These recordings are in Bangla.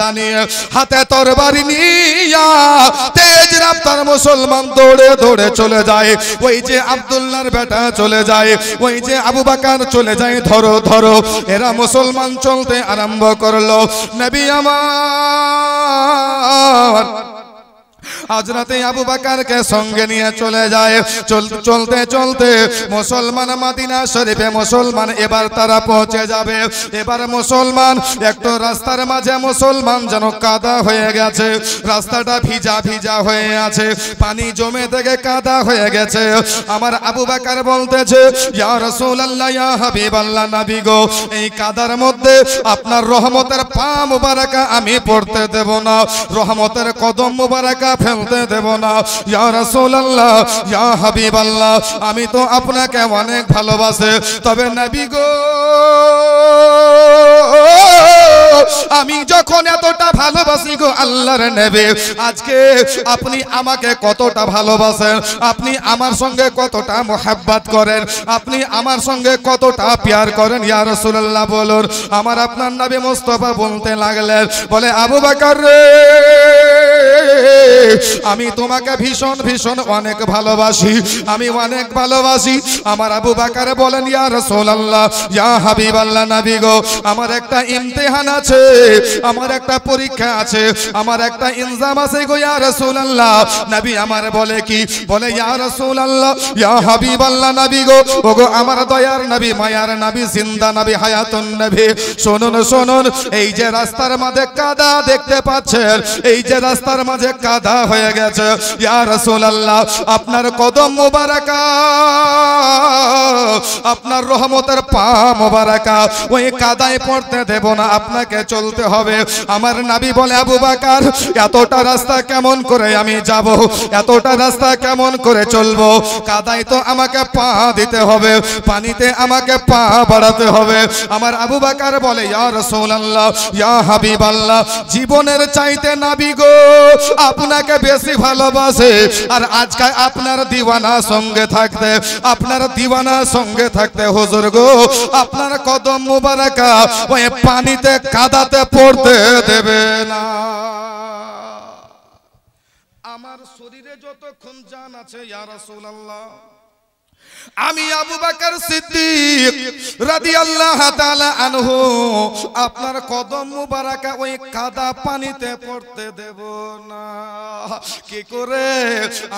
নেজা নিয়ে হাতে তরবারি নিয়া তেজ রাফতার মুসলমান দৌড়ে দৌড়ে চলে যায়। ওই যে আব্দুল্লাহর বেটা চলে যায়, ওই যে আবু বকর চলে যায়, ধরো ধরো। এরা মুসলমান চলতে আরম্ভ করলো। নবী আমার হযরতে আবু বকরকে সঙ্গে নিয়ে চলে যায়। চলতে চলতে মুসলমান মদিনা শরীফে মুসলমান এবার তারা পৌঁছে যাবে। এবার মুসলমান একটু রাস্তার মাঝে মুসলমান যেন কাদা হয়ে গেছে, রাস্তাটা ভিজা ভিজা হয়ে আছে, পানি জমে থেকে কাদা হয়ে গেছে। আমার আবু বকর বলতেছে, ইয়া রাসূলুল্লাহ, ইয়া হাবিবাল্লাহ, নবী গো, এই কাদার মধ্যে আপনার রহমতের পা মুবারাকা আমি পড়তে দেব না, রহমতের কদম মুবারাকা ফেলতে দেব না। ইয়া রাসূলুল্লাহ, ইয়া হাবিবাল্লাহ, আমি তো আপনাকে অনেক ভালোবাসি, তবে নবী গো আমি যখন এতটা ভালোবাসি গো আল্লাহর নবী, আজকে আপনি আমাকে কতটা ভালোবাসেন, আপনি আমার সঙ্গে কতটা মোহাব্বত করেন, আপনি আমার সঙ্গে কতটা প্যার করেন ইয়া রাসূলুল্লাহ বলুন। আমার আপনার নবী মুস্তাফা বলতে লাগলেন, বলে আবু বকর রে, আমি তোমাকে ভীষণ ভীষণ অনেক ভালোবাসি, আমি অনেক ভালোবাসি। আমার আবু বকর বলেন, ইয়া রাসূলুল্লাহ, ইয়া হাবিবাল্লাহ, নবী গো আমার একটা ইমতিহান আছে, আমার একটা পরীক্ষা আছে, আমার একটা ইনজাম আছে গো ইয়া রাসূলুল্লাহ। নবী আমার বলে কি, বলে ইয়া রাসূলুল্লাহ, ইয়া হাবিবাল্লাহ, নবী গো, ওগো আমার দয়ার নবী, মায়ার নবী, জিন্দা নবী, হায়াতুন নবী, শুনুন শুনুন, এই যে রাস্তার মাঝে কাদা দেখতে পাচ্ছেন, এই যে রাস্তার মাঝে কাদা হয়ে গেছে, ইয়া রাসূলুল্লাহ আপনার কদম মোবারকা, আপনার রহমতের পা মোবারকা ওই কাদায় পড়তে দেব না, আপনাকে চলতে হবে। আমার নবী বলে, আবু বকর এতটা রাস্তা কেমন করে আমি যাব, এতটা রাস্তা কেমন করে চলবো, কাদায় তো আমাকে পা দিতে হবে, পানিতে আমাকে পা বাড়াতে হবে। আমার আবু বকর বলে, ইয়া রাসূলুল্লাহ, ইয়া হাবিবাল্লাহ, জীবনের চাইতে নবী গো আপনাকে বেশি ভালোবাসে, আর আজকে আপনার দিওয়ানা সঙ্গে থাকতে, আপনার দিওয়ানা সঙ্গে থাকতে হুজুর গো আপনার কদম মুবারকা ওই পানিতে কাদাতে পড়তে দেবে না। আমার শরীরে যতক্ষণ জান আছে ইয়া রাসূলুল্লাহ, আমি আবু বকর সিদ্দিক রাদিয়াল্লাহু তাআলা আনহু আপনার কদম মুবারকা ওই কাদা পানিতে পড়তে দেব না। কি করে?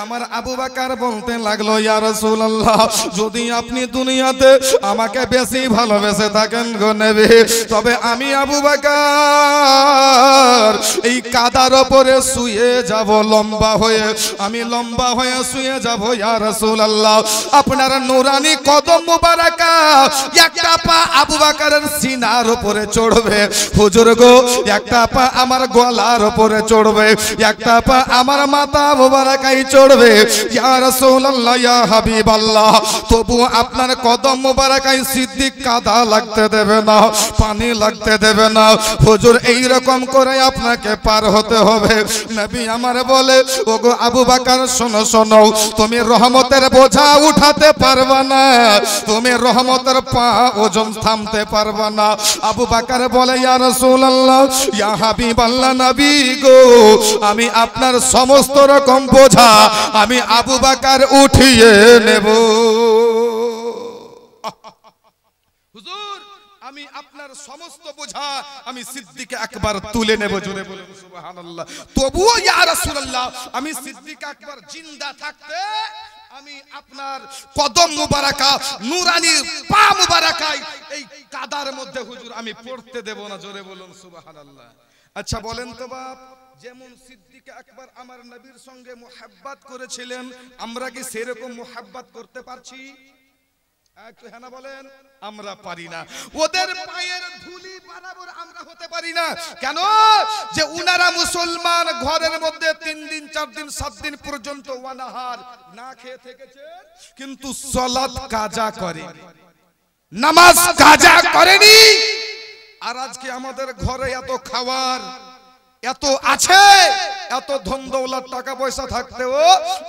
আমার আবু বকর বলতে লাগলো, ইয়া রাসূলুল্লাহ যদি আপনি দুনিয়াতে আমাকে বেশি ভালোবেসে থাকেন গো নবী, তবে আমি আবু বকর এই কাদার উপরে শুয়ে যাব লম্বা হয়ে, আমি লম্বা হয়ে শুয়ে যাব ইয়া রাসূলুল্লাহ। আপনার নুরানি কদম মুবারকা একটা পা আবু বকরের সিনার উপরে চড়বে হুজুর গো, একটা পা আমার গলার উপরে চড়বে, একটা পা আমার মাথা মুবারকায় চড়বে ইয়া রাসূলুল্লাহ, ইয়া হাবিবাল্লাহ। তবু আপনার কদম মুবারকায় সিদ্দিক কাদা লাগতে দেবে না, পানি লাগতে দেবে না হুজুর, এই রকম করে আপনাকে পার হতে হবে। নবী আমার বলে, ওগো আবু বকর শোনো শোনো, তুমি রহমতের বোঝা উঠাতে পারবা না, তুমি রহমতের পা ওজন থামতে পারবা না। আবু বকর বলে, ইয়া রাসূলুল্লাহ, ইয়া হাবিবাল্লাহ, নবী গো আমি আপনার সমস্ত রকম বোঝা আমি আবু বকর উঠিয়ে নেব। হুজুর আমি আপনার সমস্ত বোঝা আমি সিদ্দিক আকবর তুলে নেব, জোরে বলুন সুবহানাল্লাহ। তবুও ইয়া রাসূলুল্লাহ আমি সিদ্দিক আকবর জিন্দা থাকতে আমি আপনার কদম মুবারকা নূরানি পা মুবারকায় এই কাদার মধ্যে হুজুর আমি পড়তে দেব না, জোরে বলুন সুবহানাল্লাহ। আচ্ছা বলেন তো বাপ, যেমন সিদ্দিক আকবর আমার নবীর সঙ্গে মুহাব্বত করেছিলেন, আমরা কি সেরকম মুহাব্বত করতে পারছি? একটু হ্যাঁ না বলেন। আমরা পারি না, ওদের পায়ের ধুলি বরাবর আমরা হতে পারি না। কেন? যে উনারা মুসলমান ঘরের মধ্যে 3 দিন 4 দিন 7 দিন পর্যন্ত ওয়ানাহার না খেয়ে থেকেছেন, কিন্তু সালাত কাজা করে, নামাজ কাজা করেনি। আর আজকে আমাদের ঘরে এত খাবার এত আছে, এত ধন দৌলত টাকা পয়সা থাকতেও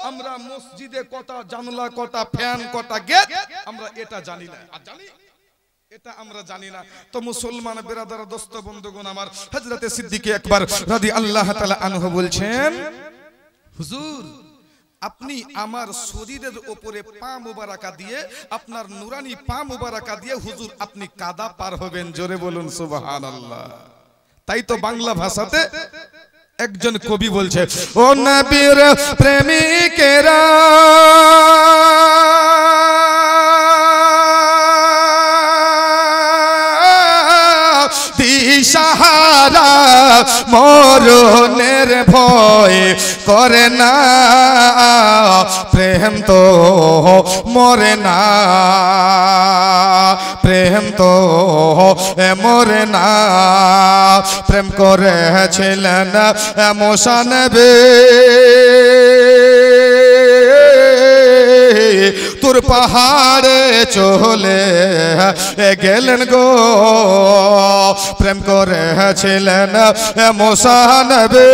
আমরা মসজিদে কটা জানলা, কটা ফ্যান, কটা গেট আমরা এটা জানি না। আর জানি এটা আমরা জানি না। তো মুসলমান বিরাদার দোস্ত বন্ধুগণ আমার, হযরতে সিদ্দিক আকবর রাদিয়াল্লাহু তাআলা আনহু বলছেন, হুজুর আপনি আমার শরীরের উপরে পা মুবারাকা দিয়ে, আপনার নুরানি পা মুবারাকা দিয়ে হুজুর আপনি কাদা পার হবেন। জোরে বলুন সুবহানাল্লাহ। তাই তো বাংলা ভাষাতে একজন কবি বলছে, ও নবীর প্রেমিকেরা দিশাহারা মরণের ভয় করে না, প্রেম তো মরে না, প্রেম তো মরে না, প্রেম করেছিলেন মুসা নবী তোর পাহাড়ে চলে গেলেন গো, প্রেম করেছিলেন মুসা নবী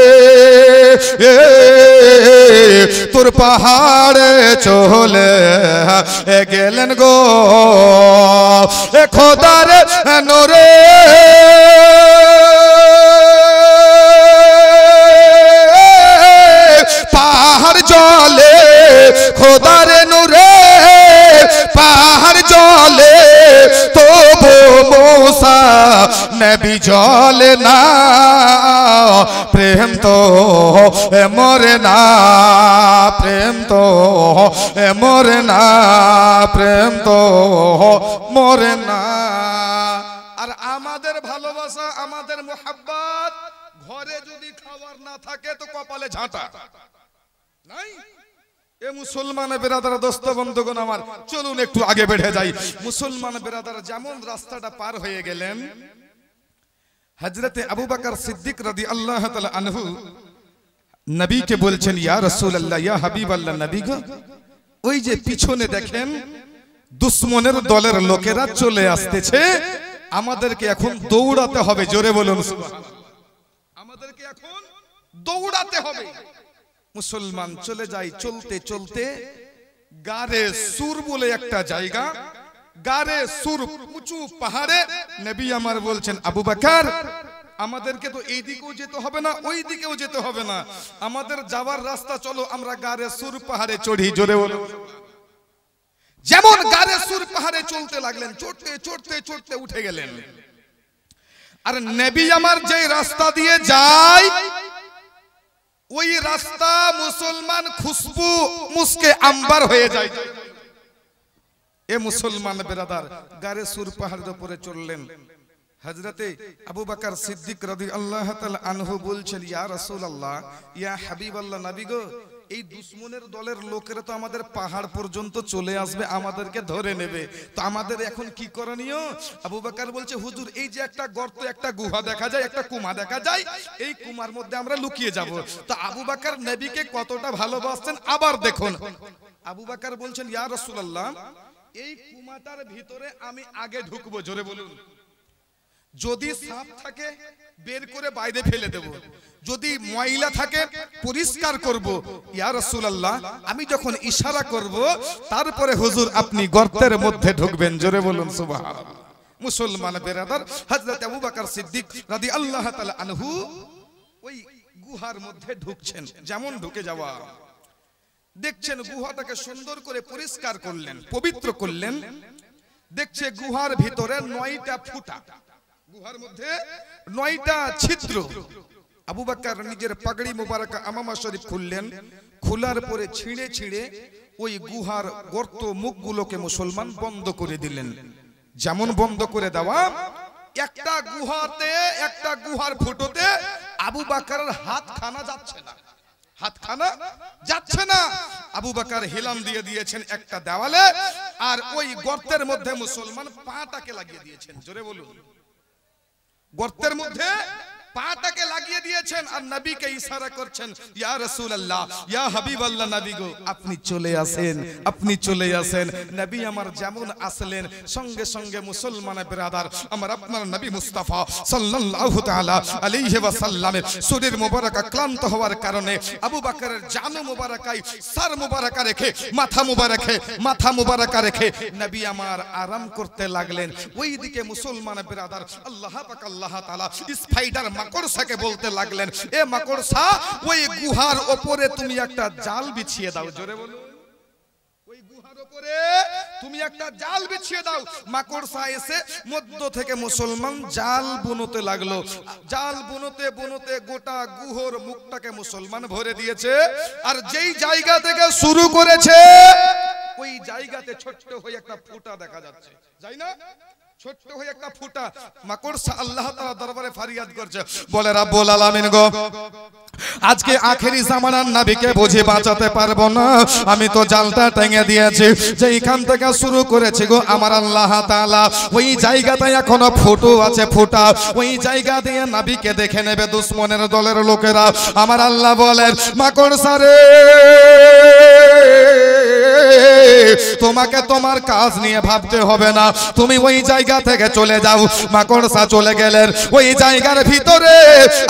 তোর পাহাড়ে চলে গেলেন গো, খোদার নূরে পাহাড় জলে, খোদার নূরে পাহাড় জলে, তবু মুসা নবী জলে না, প্রেম তো মরে না, প্রেম তো মরে না, প্রেম তো মরে না। আর আমাদের ভালোবাসা, আমাদের মোহাব্বত ঘরে যদি খাবার না থাকে তো কপালে ঝাঁটা নাই। এ মুসলমান বেরাদার দোস্ত বন্ধুগণ আমার, চলুন একটু আগে বেড়ে যাই। মুসলমান বেরাদার যেমন রাস্তাটা পার হয়ে গেলেন, হযরতে আবু বকর সিদ্দিক রাদিয়াল্লাহু তাআলা আনহু নবীকে বলছেন, ইয়া রাসূলুল্লাহ, ইয়া হাবিবাল্লাহ, নবী গো ওই যে পিছনে দেখেন দুশমনের দলের লোকেরা চলে আসতেছে, আমাদেরকে এখন দৌড়াতে হবে। জোরে বলুন সুবহানাল্লাহ। আমাদেরকে এখন দৌড়াতে হবে। মুসলমান চলে যায়, চলতে চলতে গারে সুর বলে একটা জায়গা, গারে সুর উঁচু পাহাড়ে নবী আমার বলছেন, আবু বকর আমাদেরকে তো এই দিকেও যেতে হবে না, ওই দিকেও যেতে হবে না, আমাদের যাওয়ার রাস্তা চলো আমরা গারে সুর পাহাড়ে চড়ি। জোরে বলো। যেমন গারে সুর পাহাড়ে চলতে লাগলেন, চড়তে চড়তে চড়তে উঠে গেলেন। আর নবী আমার যে রাস্তা দিয়ে যায় ওই রাস্তা মুসলমান খুশবু মুস্কে আম্বার হয়ে যায়। এ মুসলমান বেরাদার গারে সুর পাহাড়ের উপরে চললেন। হযরতে আবু বকর সিদ্দিক রাদিয়াল্লাহু তাআলা আনহু বলছেন, ইয়া রাসূলুল্লাহ, ইয়া হাবিবাল্লাহ, নবী গো এই দুশমনের দলের লোকেরা তো আমাদের পাহাড় পর্যন্ত চলে আসবে, আমাদেরকে ধরে নেবে, তো আমাদের এখন কি করণীয়? আবু বকর বলছে, হুজুর এই যে একটা গর্ত, একটা গুহা দেখা যায়, একটা কুমা দেখা যায়, এই কুমার মধ্যে আমরা লুকিয়ে যাব। তো আবু বকর নবীকে কতটা ভালোবাসতেন আবার দেখুন। আবু বকর বলছেন, ইয়া রাসূলুল্লাহ, এই কুমাটার ভিতরে আমি আগে ঢুকবো। জোরে বলুন। যদি সাপ থাকে বের করে বাইরে ফেলে দেব, যদি ময়লা থাকে পরিষ্কার করব। ইয়া রাসূলুল্লাহ, আমি যখন ইশারা করব তারপরে হুজুর আপনি গর্তের মধ্যে ঢুকবেন। জোরে বলুন সুবহানাল্লাহ। মুসলমান বেরাদার হযরত আবু বকর সিদ্দিক রাদিয়াল্লাহু তাআলা আনহু ওই গুহার মধ্যে ঢুকছেন। যেমন ঢুকে যাওয়া, দেখছেন গুহাটাকে সুন্দর করে পরিষ্কার করলেন, পবিত্র করলেন। দেখছে গুহার ভিতরে 9টা ফুটা, গুহার মধ্যে 9টা ছিদ্র। আবু বকর নিজের পাগড়ি মুবারক আমামা শরীফ খুললেন, খোলার পরে ছিঁড়ে ছিঁড়ে ওই গুহার গর্ত মুখগুলোকে মুসলমান বন্ধ করে দিলেন। যেমন বন্ধ করে দেওয়া, একটা গুহাতে, একটা গুহার ফুটোতে আবু বকরের হাতখানা যাচ্ছে না, হাতখানা যাচ্ছে না। আবু বকর হেলান দিয়ে দিয়েছেন একটা দেওয়ালে, আর ওই গর্তের মধ্যে মুসলমান পাটাকে লাগিয়ে দিয়েছেন। জোরে বলুন। গর্তের মধ্যে পাটাকে লাগিয়ে দিয়েছেন আর নবীকে ইশারা করছেন, ইয়া রাসূলুল্লাহ, ইয়া হাবিবাল্লাহ, নবী গো আপনি চলে আসেন, আপনি চলে আসেন। নবী আমার যেমন আসলেন, সঙ্গে সঙ্গে মুসলমানের বিরাদার আমার আপনার নবী মুস্তাফা সাল্লাল্লাহু তাআলা আলাইহি ওয়াসাল্লামের শরীর মোবারক ক্লান্ত হওয়ার কারণে আবু বকরের জানু মোবারকায় সর মোবারকা রেখে মাথা মোবারকা রেখে নবী আমার আরাম করতে লাগলেন। ওইদিকে মুসলমান বিরাদার আল্লাহ পাক আল্লাহ তাআলা স্পাইডার মাকড়সাকে বলতে লাগলেন, এ মাকড়সা ওই গুহার উপরে তুমি একটা জাল বিছিয়ে দাও। জোরে বলো, ওই গুহার উপরে তুমি একটা জাল বিছিয়ে দাও। মাকড়সা এসে মধ্য থেকে মুসলমান জাল বুনতে লাগলো। জাল বুনতে বুনতে গোটা গুহর মুখটাকে মুসলমান ভরে দিয়েছে। আর যেই জায়গা থেকে শুরু করেছে ওই জায়গাতে ছোট্ট হয়ে একটা ফুটা দেখা যাচ্ছে, যাই না? ছোট্ট হয়ে একটা ফুটা। মাকড়সা আল্লাহ তাআলা দরবারে ফরিয়াদ করছে, বলে রব্বুল আলামিন গো, আজকে আখেরি জামানার নবীকে বুঝে বাঁচাতে পারবো না। আমি তো জালটা টেঙে দিয়েছি, যেইখান থেকে শুরু করেছি গো আমার আল্লাহ তাআলা, ওই জায়গাতে এখনো ফুটো আছে, ফুটা। ওই জায়গা দিয়ে নবীকে দেখে নেবে দুশমনের দলের লোকেরা। আমার আল্লাহ বলেন, মাকড়সা রে, তোমাকে তোমার কাজ নিয়ে ভাবতে হবে না, তুমি ওই জায়গা থেকে চলে যাও। মাকড়সা চলে গেলেন। ওই জায়গার ভিতরে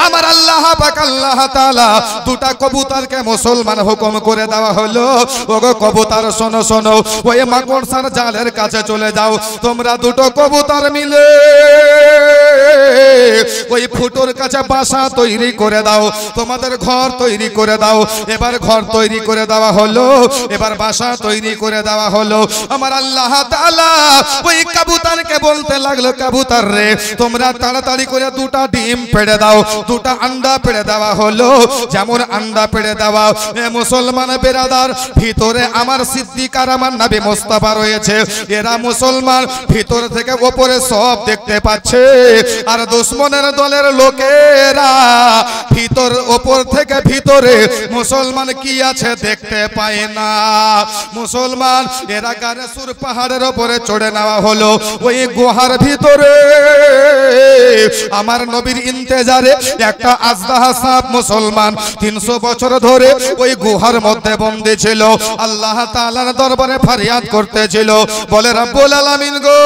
আমার আল্লাহ পাক আল্লাহ তাআলা দুটা কবুতরকে মুসলমান হুকুম করে দেওয়া হলো, ওগো কবুতর শোনো শোনো, ওই মাকড়সার জালের কাছে চলে যাও। তোমরা দুটো কবুতর মিলে ওই ফুটোর কাছে বাসা তৈরি করে দাও, তোমাদের ঘর তৈরি করে দাও। এবার ঘর তৈরি করে দেওয়া হলো, এবার বাসা তৈরি করে দেওয়া হলো। আমার আল্লাহ তাআলা ওই কবুতরকে বলতে লাগলো, কবুতর রে, তোমরা তাড়াতাড়ি করে দুটা ডিম পেড়ে দাও। দুটা আন্ডা পেড়ে দেওয়া হলো। যেমন আন্ডা পেড়ে দেওয়া, এ মুসলমান বিরাদার, ভিতরে আমার সিদ্দিক আর আমার নবী মুস্তাফা রয়েছে। এরা মুসলমান ভিতর থেকে উপরে সব দেখতে পাচ্ছে, আর দুশমনের দলের লোকেরা ভিতর উপর থেকে ভিতরে মুসলমান কি আছে দেখতে পায় না। মুসলমান এরা গানেসুর পাহাড়ের উপরে চড়ে নেওয়া হলো। ওই গুহার ভিতরে আমার নবীর ইন্তেজারে একটা আজদাহা সাপ মুসলমান 300 বছর ধরে ওই গুহার মধ্যে বন্দী ছিল। আল্লাহ তাআলার দরবারে ফরিয়াদ করতেছিল, বলে রব্বুল আলামিন গো,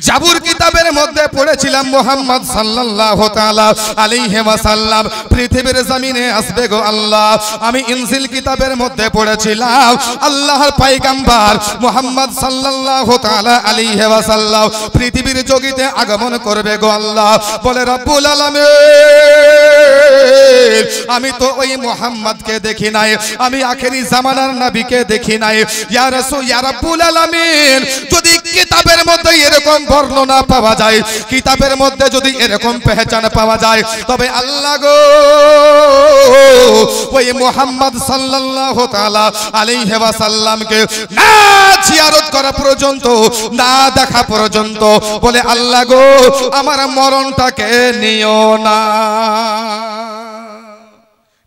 জাবুর কিতাবের মধ্যে পড়েছিলাম মুহাম্মদ সাল্লাল্লাহু তাআলা আলাইহি ওয়াসাল্লাম পৃথিবীর জমিনে আসবে গো আল্লাহ। আমি ইনজিল কিতাবের মধ্যে পড়েছিলাম আল্লাহর পয়গম্বর মুহাম্মদ সাল্লাল্লাহু তাআলা আলাইহি ওয়াসাল্লাম পৃথিবীর জগতে আগমন করবে গো আল্লাহ। বলে রব্বুল আলামিন, আমি তো ওই মুহাম্মদকে দেখি নাই, আমি আখেরি জামানার নবীকে দেখি নাই। ইয়া রাসূল, ইয়া রব্বুল আলামিন, যদি কিতাবের মধ্যে এরকম বর্ণনা পাওয়া যায়, কিতাবের মধ্যে যদি এরকম পেহচান পাওয়া যায়, তবে আল্লাহ গো ওই মুহাম্মদ সাল্লাল্লাহু তাআলা আলাইহি ওয়াসাল্লামকে না জিয়ারত করা পর্যন্ত, না দেখা পর্যন্ত, বলে আল্লাহ গো আমার মরণটাকে নিও না।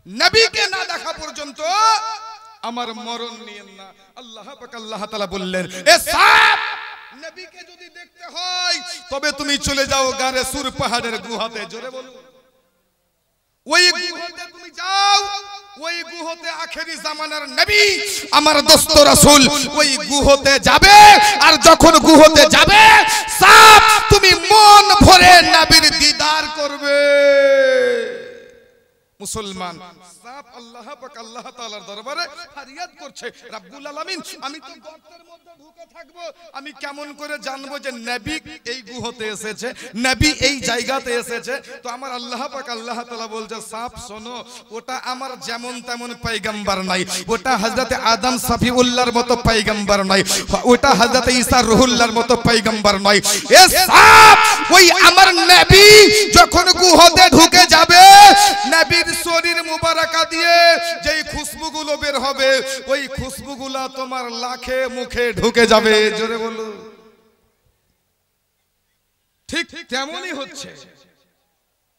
নবীকে না দেখা পর্যন্ত আমার মরণ নিয়েন না। আল্লাহ পাক আল্লাহ তাআলা বললেন, এ সাপ, নবীকে যদি দেখতে হয় তবে তুমি চলে যাও গানেসুর পাহাড়ের গুহাতে। জোরে বলো, ওই গুহাতে তুমি যাও। ওই গুহাতে আখেরি জামানার নবী আমার দোস্ত রাসূল ওই গুহাতে যাবে। আর যখন গুহাতে যাবে, সাপ তুমি মন ভরে নবীর দিদার করবে। মুসলমান সাপ আল্লাহ পাক আল্লাহ তাআলার দরবারে ফরিয়াদ করছে, রব্বুল আলামিন, আমি তো গর্তের মধ্যে ঢুকে থাকব, আমি কেমন করে জানবো যে নবী এই গুহাতে এসেছে, নবী এই জায়গাতে এসেছে? তো আমার আল্লাহ পাক আল্লাহ তাআলা বলছে, সাপ শোনো, ওটা আমার যেমন তেমন পয়গম্বর নাই, ওটা হযরত আদম সফিউল্লাহর মতো পয়গম্বর নাই, ওটা হযরত ঈসা রুহুল্লাহর মতো পয়গম্বর নয়। এ সাপ, ওই আমার নবী যখন গুহাতে ঢুকে যাবে, নবীর শরীর মুবারাকা দিয়ে যেই খুশবুগুলো বের হবে, ওই খুশবুগুলা তোমার লাখে মুখে ঢুকে যাবে। জোরে বলো, ঠিক তেমনই হচ্ছে।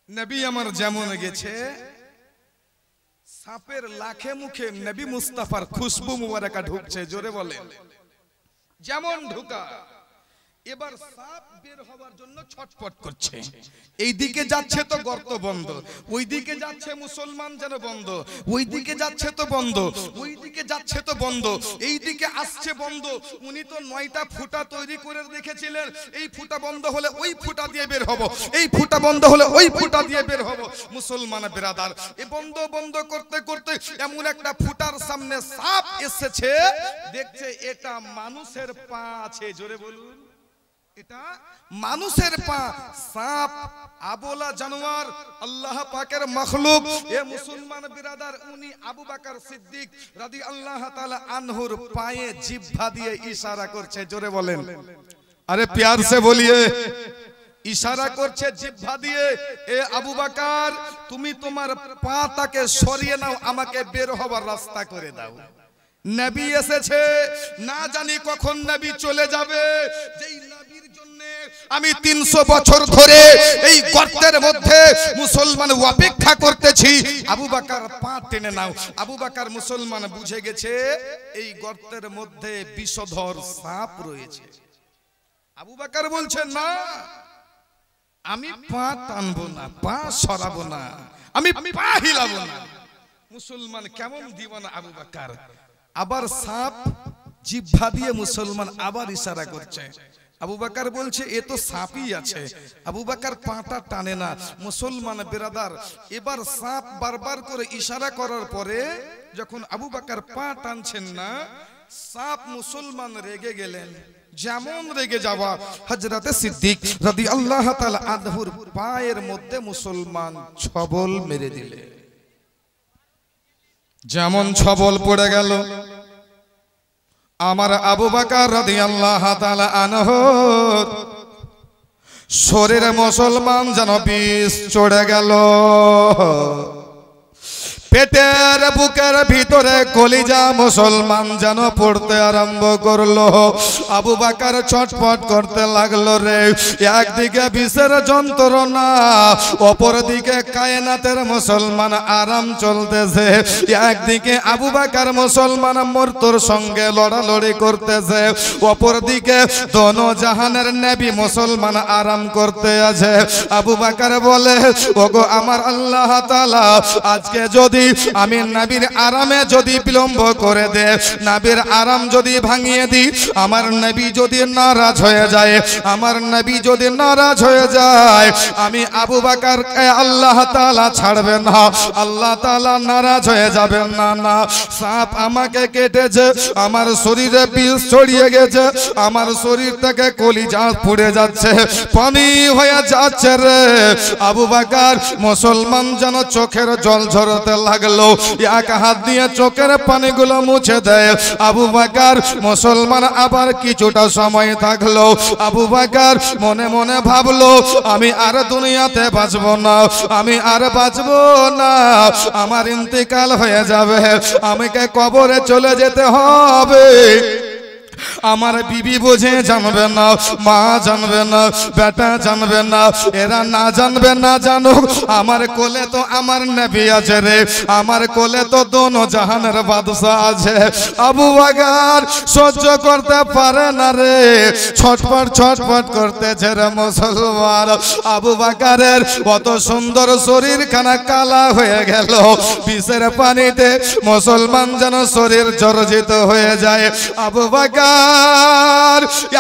নবী আমার যেমন গেছে, সাপের লাখে মুখে নবী মুস্তাফার খুশবু মুবারাকা ঢুকছে। জোরে বলে, যেমন ঢুকা। এবার সাপ বের হওয়ার জন্য ছটফট করছে। এই দিকে যাচ্ছে তো গর্ত বন্ধ, ওই দিকে যাচ্ছে মুসলমান যেন বন্ধ, ওই দিকে যাচ্ছে তো বন্ধ, ওই দিকে যাচ্ছে তো বন্ধ, এই দিকে আসছে বন্ধ। উনি তো 9টা ফুটা তৈরি করে রেখেছিলেন, এই ফুটা বন্ধ হলে ওই ফুটা দিয়ে বের হব, এই ফুটা বন্ধ হলে ওই ফুটা দিয়ে বের হব। মুসলমান বিরাদার, এ বন্ধ বন্ধ করতে করতে এমন একটা ফুটার সামনে সাপ এসেছে, দেখছে এটা মানুষের পা আছে। জোরে বলুন, এটা মানুষের পা। সাপ আবোলা জানোয়ার, আল্লাহ পাকের মখলুক। এ মুসলমান বিরাদার, উনি আবু বকর সিদ্দিক রাদিয়াল্লাহু তাআলা আনহুর পায়ে জিহ্বা দিয়ে ইশারা করছে। জোরে বলেন, আরে প্যার সে বলিয়ে। ইশারা করছে জিহ্বা দিয়ে, এ আবু বকর তুমি তোমার পাটাকে সরিয়ে নাও, আমাকে বের হবার রাস্তা করে দাও। নবী এসেছে, না জানি কখন নবী চলে যাবে। যেই নবীর জন্য আমি 300 বছর ধরে এই গর্তের মধ্যে মুসলমান অপেক্ষা করতেছি, আবু বকর পা টেনে নাও। আবু বকর মুসলমান বুঝে গেছে এই গর্তের মধ্যে বিষধর সাপ রয়েছে। আবু বকর বলছে, না আমি পা টানবো না, পা সরাবো না, আমি পা হিলাবো না। মুসলমান কেমন দিওয়ানা আবু বকর। আবার সাপ জিহ্বা দিয়ে মুসলমান আবার ইশারা করছে। আবু বকর বলছে এ তো সাপই আছে। আবু বকর পাটা টানে না। মুসলমান বিরাদার, এবার সাপ বারবার করে ইশারা করার পরে যখন আবু বকর পা টানছেন না, সাপ মুসলমান রেগে গেলেন। যেমন রেগে যাওয়া, হযরতে সিদ্দিক রাদিয়াল্লাহু তাআলা আনহুর পায়ের মধ্যে মুসলমান ছবল মেরে দিলেন। যেমন ছবল পড়ে গেল, আমার আবু বকর রাদিয়াল্লাহু তাআলা আনহু শরীরে মুসলমান যেন বিষ চড়ে গেল। পেটের বুকের ভিতরে কলিজা মুসলমান যেন পড়তে আরম্ভ করলো। আবু বকর ছটফট করতে লাগলো রে। একদিকে বিষের যন্ত্রণা, অপর দিকে কায়নাতের মুসলমান আরাম চলতেছে। একদিকে আবু বকর মুসলমান মৃত্যুর সঙ্গে লড়ালড়ি করতেছে, অপর দিকে দোনো জাহানের নবী মুসলমান আরাম করতে আছে। আবু বকর বলে, ওগো আমার আল্লাহ তাআলা, আজকে যদি আমি নবীর আরামে যদি বিলম্ব করে দে, নবীর আরাম যদি ভাঙিয়ে দি, আমার নবী যদি নারাজ হয়ে যায়, আমার নবী যদি নারাজ হয়ে যায়, আমি আবু বকরকে আল্লাহ তাআলা ছাড়বে না, আল্লাহ তাআলা নারাজ হয়ে যাবেন না। না, সাপ আমাকে কেটেছে, আমার শরীরে বিষ ছড়িয়ে গেছে, আমার শরীর থেকে কলিজা পুড়ে যাচ্ছে, পানি হয়ে যাচ্ছে রে। আবু বকর মুসলমান যেন চোখের জল ঝরতে লাগলো, এক হাত দিয়ে চোখের পানিগুলো মুছে দেয়। আবু বকর মুসলমান আবার কিছুটা সময় থাকলো। আবু বকর মনে মনে ভাবলো, আমি আর দুনিয়াতে বাঁচবো না, আমি আর বাঁচবো না, আমার ইন্তেকাল হয়ে যাবে, আমাকে কবরে চলে যেতে হবে। আমার বিবি বোঝে জানবে না, মা জানবে না, বেটা জানবে না, এরা না জানবে না জানুক, আমার কোলে তো আমার নবী আছে রে, আমার কোলে তো দোনো জাহানের বাদশা আছে। আবু বকর সহ্য করতে পারে না রে, ছটফট ছটফট করতেছে রে মুসলমান। আবু বকরের কত সুন্দর শরীরখানা কালা হয়ে গেল, বিষের পানিতে মুসলমান যেন শরীর জর্জরিত হয়ে যায়। আবু বকর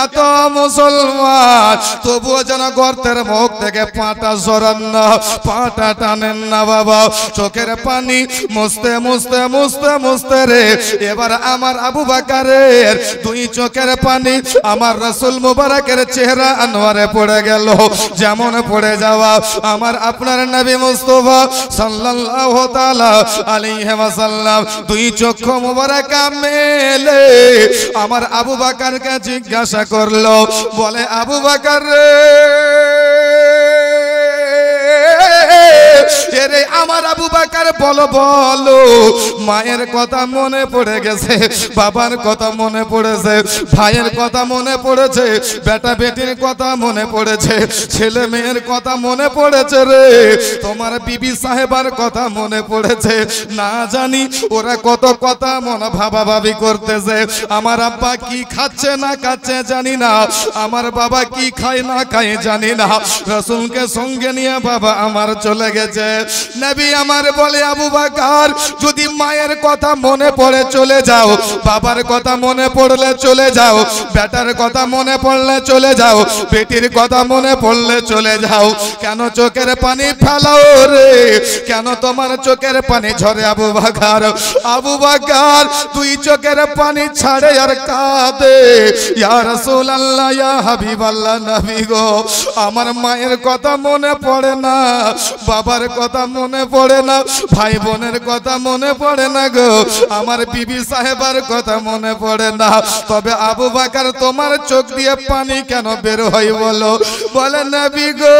এত মুসলমান, তবুও যেন গর্তের মুখ থেকে পাটা সরান না, পাটা টানেন না বাবা। চোখের পানি মুছতে মুছতে মুছতে মুছতে রে, এবার আমার আবু বকরের দুই চোখের পানি আমার রাসূল মুবারকের চেহারা আনোয়ারে পড়ে গেল। যেমন পড়ে যাওয়া আমার আপনার নবী মুস্তাফা সাল্লাল্লাহু তাআলা আলাইহি ওয়াসাল্লাম দুই চক্ষু মুবারক মেলে আমার আবু বকরকে জিজ্ঞাসা করলো, বলে আবু বকর রে, আমার আবু বকর বলো বলো, মায়ের কথা মনে পড়ে গেছে, বাবার কথা মনে পড়েছে, ভাইয়ের কথা মনে পড়েছে, বেটা বেটির কথা মনে পড়েছে, ছেলে মেয়ের কথা মনে পড়েছে রে, তোমার বিবি সাহেবার কথা মনে পড়েছে, না জানি ওরা কত কথা মনে ভাবাভাবি করতেছে, আমার আব্বা কি খাচ্ছে না খাচ্ছে জানি না, আমার বাবা কি খায় না খায় জানি না, রাসূলকে সঙ্গে নিয়ে বাবা আমার চলে গেছে। নবী আমার বলে আবু বকর যদি মায়ের কথা মনে পড়ে চলে যাও, বাবার কথা মনে পড়লে চলে যাও, বেটার কথা মনে পড়লে চলে যাও, বেটির কথা মনে পড়লে চলে যাও, কেন চোখের পানি ফেলাও রে, কেন তোমার চোখের পানি ঝরে আবু বকর? আবু বকর তুই চোখের পানি ছাড়ে আর কাঁদে, ইয়া রাসূলুল্লাহ ইয়া হাবিবাল্লাহ নবী গো আমার মায়ের কথা মনে পড়ে না, বাবার কথা মনে পড়ে না, ভাই বোনের কথা মনে পড়ে না গো, আমার বিবি সাহেবার কথা মনে পড়ে না, তবে আবু বকর তোমার চোখ দিয়ে পানি কেন বের হয় বলো? বলে নবী গো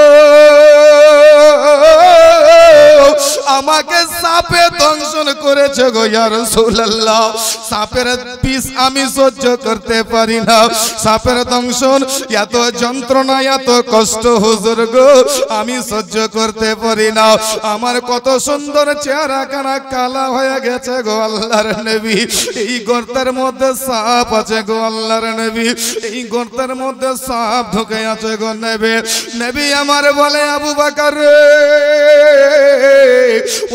আমাকে সাপে দংশন করেছে গো ইয়া রাসূলুল্লাহ, সাপের বিষ আমি সহ্য করতে পারি না, সাপের দংশন এত যন্ত্রণা এত কষ্ট হুজুর গো আমি সহ্য করতে পারি না, আমার কত সুন্দর চেহারা কানা কালা হয়ে গেছে গো আল্লাহর নবী, এই গর্তের মধ্যে সাপ আছে গো আল্লাহর নবী, এই গর্তের মধ্যে সাপ ঢুকে আছে গো নবী। নবী আমার বলে আবু বকর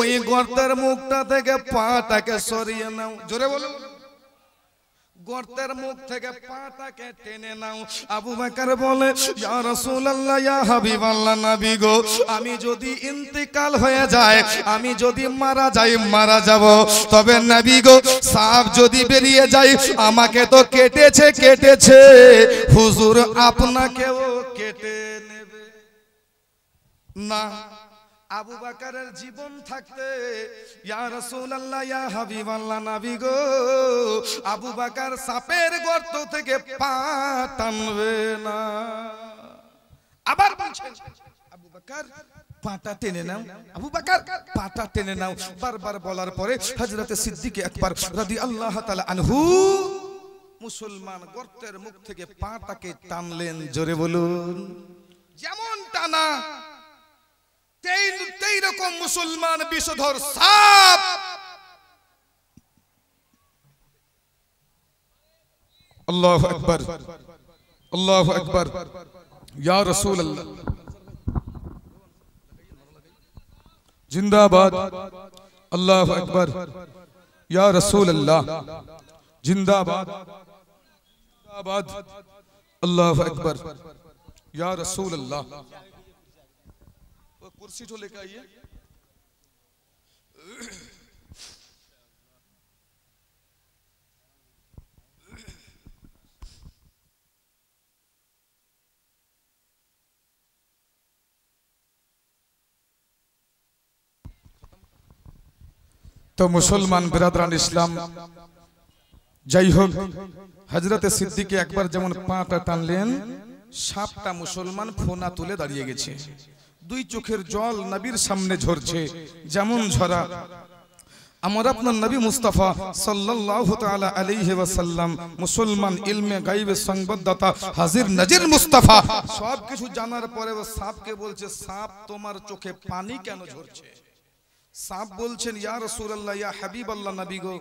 ওই গর্তের মুখটা থেকে পাটাকে সরিয়ে নাও, জোরে বলো, গর্তের মুখ থেকে পাটাকে টেনে নাও। আবু বকর বলে ইয়া রাসূলুল্লাহ ইয়া হাবিবাল্লাহ নবী গো আমি যদি ইন্তিকাল হয়ে যায়, আমি যদি মারা যাই মারা যাব, তবে নবী গো সাপ যদি বেরিয়ে যায় আমাকে তো কেটেছে কেটেছে, হুজুর আপনাকেও কেটে নেবে না। আবু বকরের জীবন থাকতে ইয়া রাসূলুল্লাহ ইয়া হাবিবাল্লাহ নবী গো আবু বকর সাপের গর্ত থেকে পা টানবে না। আবার বলছেন আবু বকর পাটা টেনে নাও, আবু বকর পাটা টেনে নাও, বারবার বলার পরে হযরত সিদ্দিক আকবর রাদিয়াল্লাহু তাআলা আনহু মুসলমান গর্তের মুখ থেকে পাটাকে টানলেন, জোরে বলুন। যেমন টানা তেই রকম মুসলমান বিষধর সাপ আল্লাহু আকবার আল্লাহু আকবার ইয়া রাসূলুল্লাহ জিন্দাবাদ, আল্লাহু আকবার ইয়া রাসূলুল্লাহ জিন্দাবাদ জিন্দাবাদ, আল্লাহু আকবার ইয়া রাসূলুল্লাহ। कुर्सी तो लेकर आइए। तो मुसलमान बिरादरान इस्लाम যাই হোক হযরত সিদ্দিক আকবর যেমন পাটা টানলেন, সাপটা মুসলমান ফোনা তুলে দাঁড়িয়ে গেছে, দুই চোখের জল নবীর সামনে ঝরছে, যেমন ঝরা আমার আপনার নবী মুস্তাফা সাল্লাল্লাহু তাআলা আলাইহি ওয়াসাল্লাম মুসলমান ইলমে গায়বের সংবাদদাতা হাজির নাজির মুস্তাফা সব কিছু জানার পরে ও সাপকে বলছে সাপ তোমার চোখে পানি কেন ঝরছে? সাপ বলছেন ইয়া রাসূলুল্লাহ ইয়া হাবিবাল্লাহ নবী গো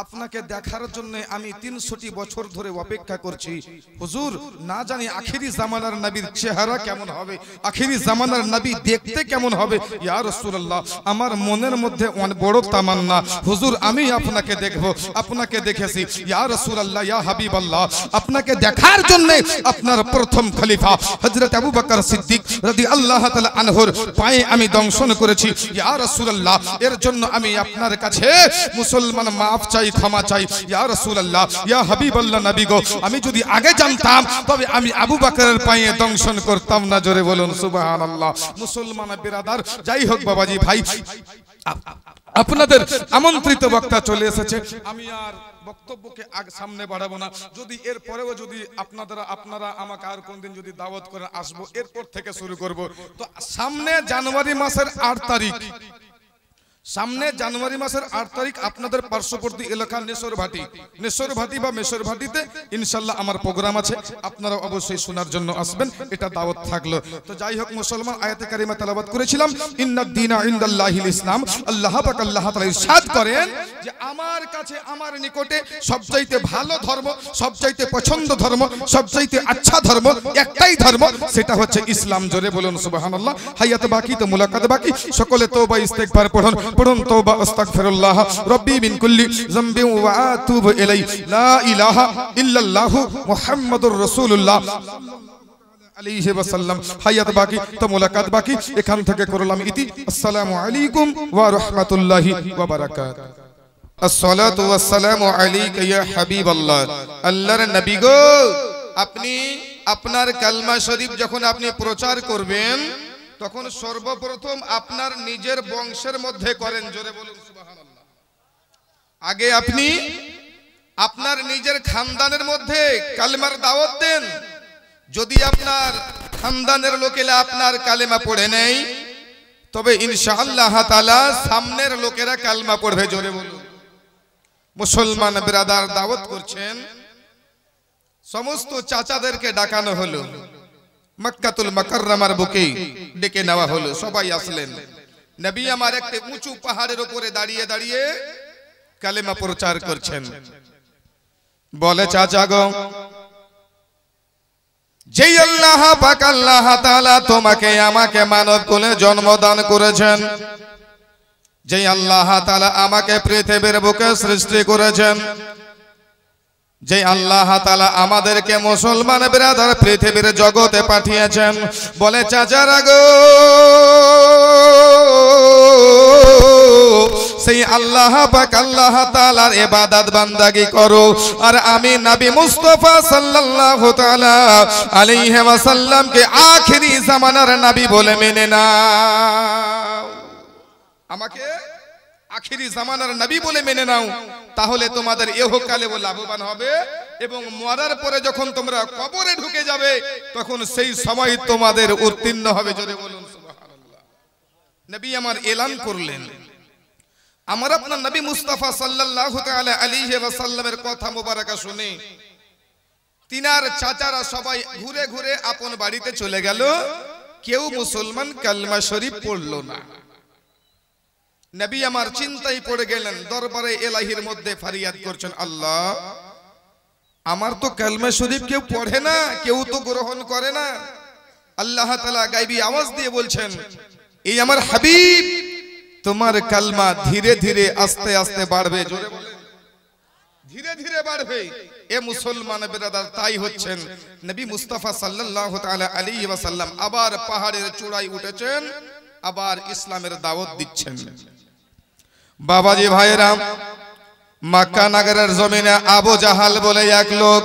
আপনাকে দেখার জন্য আমি 300টি বছর ধরে অপেক্ষা করছি, হুজুর না জানি আখেরি জামানার নবীর চেহারা কেমন হবে, আখেরি জামানার নবী দেখতে কেমন হবে। ইয়া রাসূলুল্লাহ আমার মনের মধ্যে অনেক বড় তামান্না, হুজুর আমি আপনাকে দেখব, আপনাকে দেখেছি ইয়া রাসূলুল্লাহ ইয়া হাবিবাল্লাহ, আপনাকে দেখার জন্য আপনার প্রথম খলিফা হযরত আবু বকর সিদ্দিক রাদিয়াল্লাহু তাআলা আনহুর পায়ে আমি দংশন করেছি, ইয়া রাসূলুল্লাহ এর জন্য আমি আপনার কাছে মুসলমান মাফ চাই, ক্ষমা চাই ইয়া রাসূলুল্লাহ ইয়া হাবিবাল্লাহ নবী গো আমি যদি আগে জানতাম তবে আমি আবু বকরের পায়ে দংশন করতাম না, জোরে বলুন সুবহানাল্লাহ। মুসলমান বিরাদার যাই হোক বাবাজি ভাই আপনাদের আমন্ত্রিত বক্তা চলে এসেছে, আমি আর বক্তব্যকে সামনে বাড়াবো না, যদি এর পরেও যদি আপনারা আমাকে আর কোনদিন যদি দাওয়াত করে আসবো এরপর থেকে শুরু করব। তো সামনে জানুয়ারি মাসের 8 তারিখ সামনে জানুয়ারি মাসের 8 তারিখ আপনাদের পার্শ্ববর্তী এলাকা নেশরভাটি বা মেশরভাটিতে ইনশাআল্লাহ আমার প্রোগ্রাম আছে, আপনারা অবশ্যই শোনার জন্য আসবেন, এটা দাওয়াত থাকলো। তো যাই হোক মুসলমান, আয়াতে কারিমা তেলাওয়াত করেছিলাম, ইন্নাদ দীনা ইনদাল্লাহিল ইসলাম। আল্লাহ পাক আল্লাহ তাআলা ইরশাদ করেন যে আমার কাছে, আমার নিকটে সবচাইতে ভালো ধর্ম, সবচাইতে পছন্দ ধর্ম, সবচাইতে আচ্ছা ধর্ম একটাই ধর্ম, সেটা হচ্ছে ইসলাম। জোরে বলুন সুবহানাল্লাহ। হায়াত বাকি তো মুলাকাত বাকি, সকলে তওবা ইস্তেগফার পড়ুন তওবা আস্তাগফিরুল্লাহ রব্বি মিন কুল্লি যামবিন ওয়া আতুবু ইলাইহি লা ইলাহা ইল্লাল্লাহু মুহাম্মাদুর রাসূলুল্লাহ আলাইহি ওয়াসাল্লাম। হায়াত বাকি তো মুলাকাত বাকি, এখান থেকে করলাম ইতি। আসসালামু আলাইকুম ওয়া রাহমাতুল্লাহি ওয়া বারাকাতুহু। আসসালাতু ওয়াসসালামু আলাইকা ইয়া হাবিবাল্লাহ। আল্লাহর নবী গো, আপনি আপনার কালমা শরীফ যখন আপনি প্রচার করবেন তখন সর্বপ্রথম আপনার নিজের বংশের মধ্যে করেন। জোরে বলুন সুবহানাল্লাহ। আগে আপনি আপনার নিজের খানদানের মধ্যে কালেমার দাওয়াত দেন। যদি আপনার খানদানের লোকেরা আপনার কালেমা পড়ে নেয়, তবে ইনশাআল্লাহ তাআলা সামনের লোকেরা কালেমা পড়বে। জোরে বলুন। মুসলমান ব্রাদার দাওয়াত করছেন, সমস্ত চাচাদেরকে ডাকানো হলো, মক্কাতুল মুকাররমার বুকে ডেকে নেওয়া হলো, সবাই আসলেন। নবী আমার একটা উঁচু পাহাড়ের উপরে দাঁড়িয়ে দাঁড়িয়ে কালেমা প্রচার করছেন। বলে, চাচা গো, যেই আল্লাহ পাক আল্লাহ তাআলা তোমাকে আমাকে মানব কুলে জন্মদান করেছেন, যেই আল্লাহ তাআলা আমাকে পৃথিবীর বুকে সৃষ্টি করেছেন, যে আল্লাহ তাআলা আমাদেরকে মুসলমান ব্রাদার পৃথিবীর জগতে পাঠিয়েছেন, বলে চাচারা গো, সেই আল্লাহ পাক আল্লাহ তাআলার ইবাদত বান্দাগি করো, আর আমি নবী মুস্তাফা সাল্লাল্লাহু তাআলা আলাইহি ওয়াসাল্লামকে আখেরি জামানার নবী বলে মেনে নাও। আমাকে আখেরি জামানার নবী বলে মেনে নাও, তাহলে তোমাদের ইহকালে লাভবান হবে, এবং মরার পরে যখন তোমরা কবরে ঢুকে যাবে তখন সেই সময় তোমাদের উত্তীর্ণ হবে। জোরে বলুন সুবহানাল্লাহ। নবী আমার এলান করলেন। আমার আপনার নবী মুস্তাফা সাল্লাল্লাহু তাআলা আলাইহি ওয়াসাল্লামের কথা মুবারাকা শুনে তিনার চাচারা সবাই ঘুরে ঘুরে আপন বাড়িতে চলে গেল, কেউ মুসলমান কালমা শরীফ পড়লো না। নবী আমার চিন্তায় পড়ে গেলেন, দরবারে এলাহির মধ্যে ফরিয়াদ করছেন, আল্লাহ, আমার তো কালমা শরীফ কেউ পড়ে না, কেউ তো গ্রহণ করে না। আল্লাহ তাআলা গায়বী আওয়াজ দিয়ে বলছেন, এই আমার হাবিব, তোমার কালমা ধীরে ধীরে আস্তে আস্তে বাড়বে। জোরে বলেন, ধীরে ধীরে বাড়বে। এ মুসলমান ব্রাদার, তাই হচ্ছেন নবী মুস্তাফা সাল্লাল্লাহু তাআলা আলাইহি ওয়াসাল্লাম আবার পাহাড়ের চূড়ায় উঠেছেন, আবার ইসলামের দাওয়াত দিচ্ছেন। বাবাজি ভাইরা, মক্কা নগরের জমিনে আবু জাহাল বলে এক লোক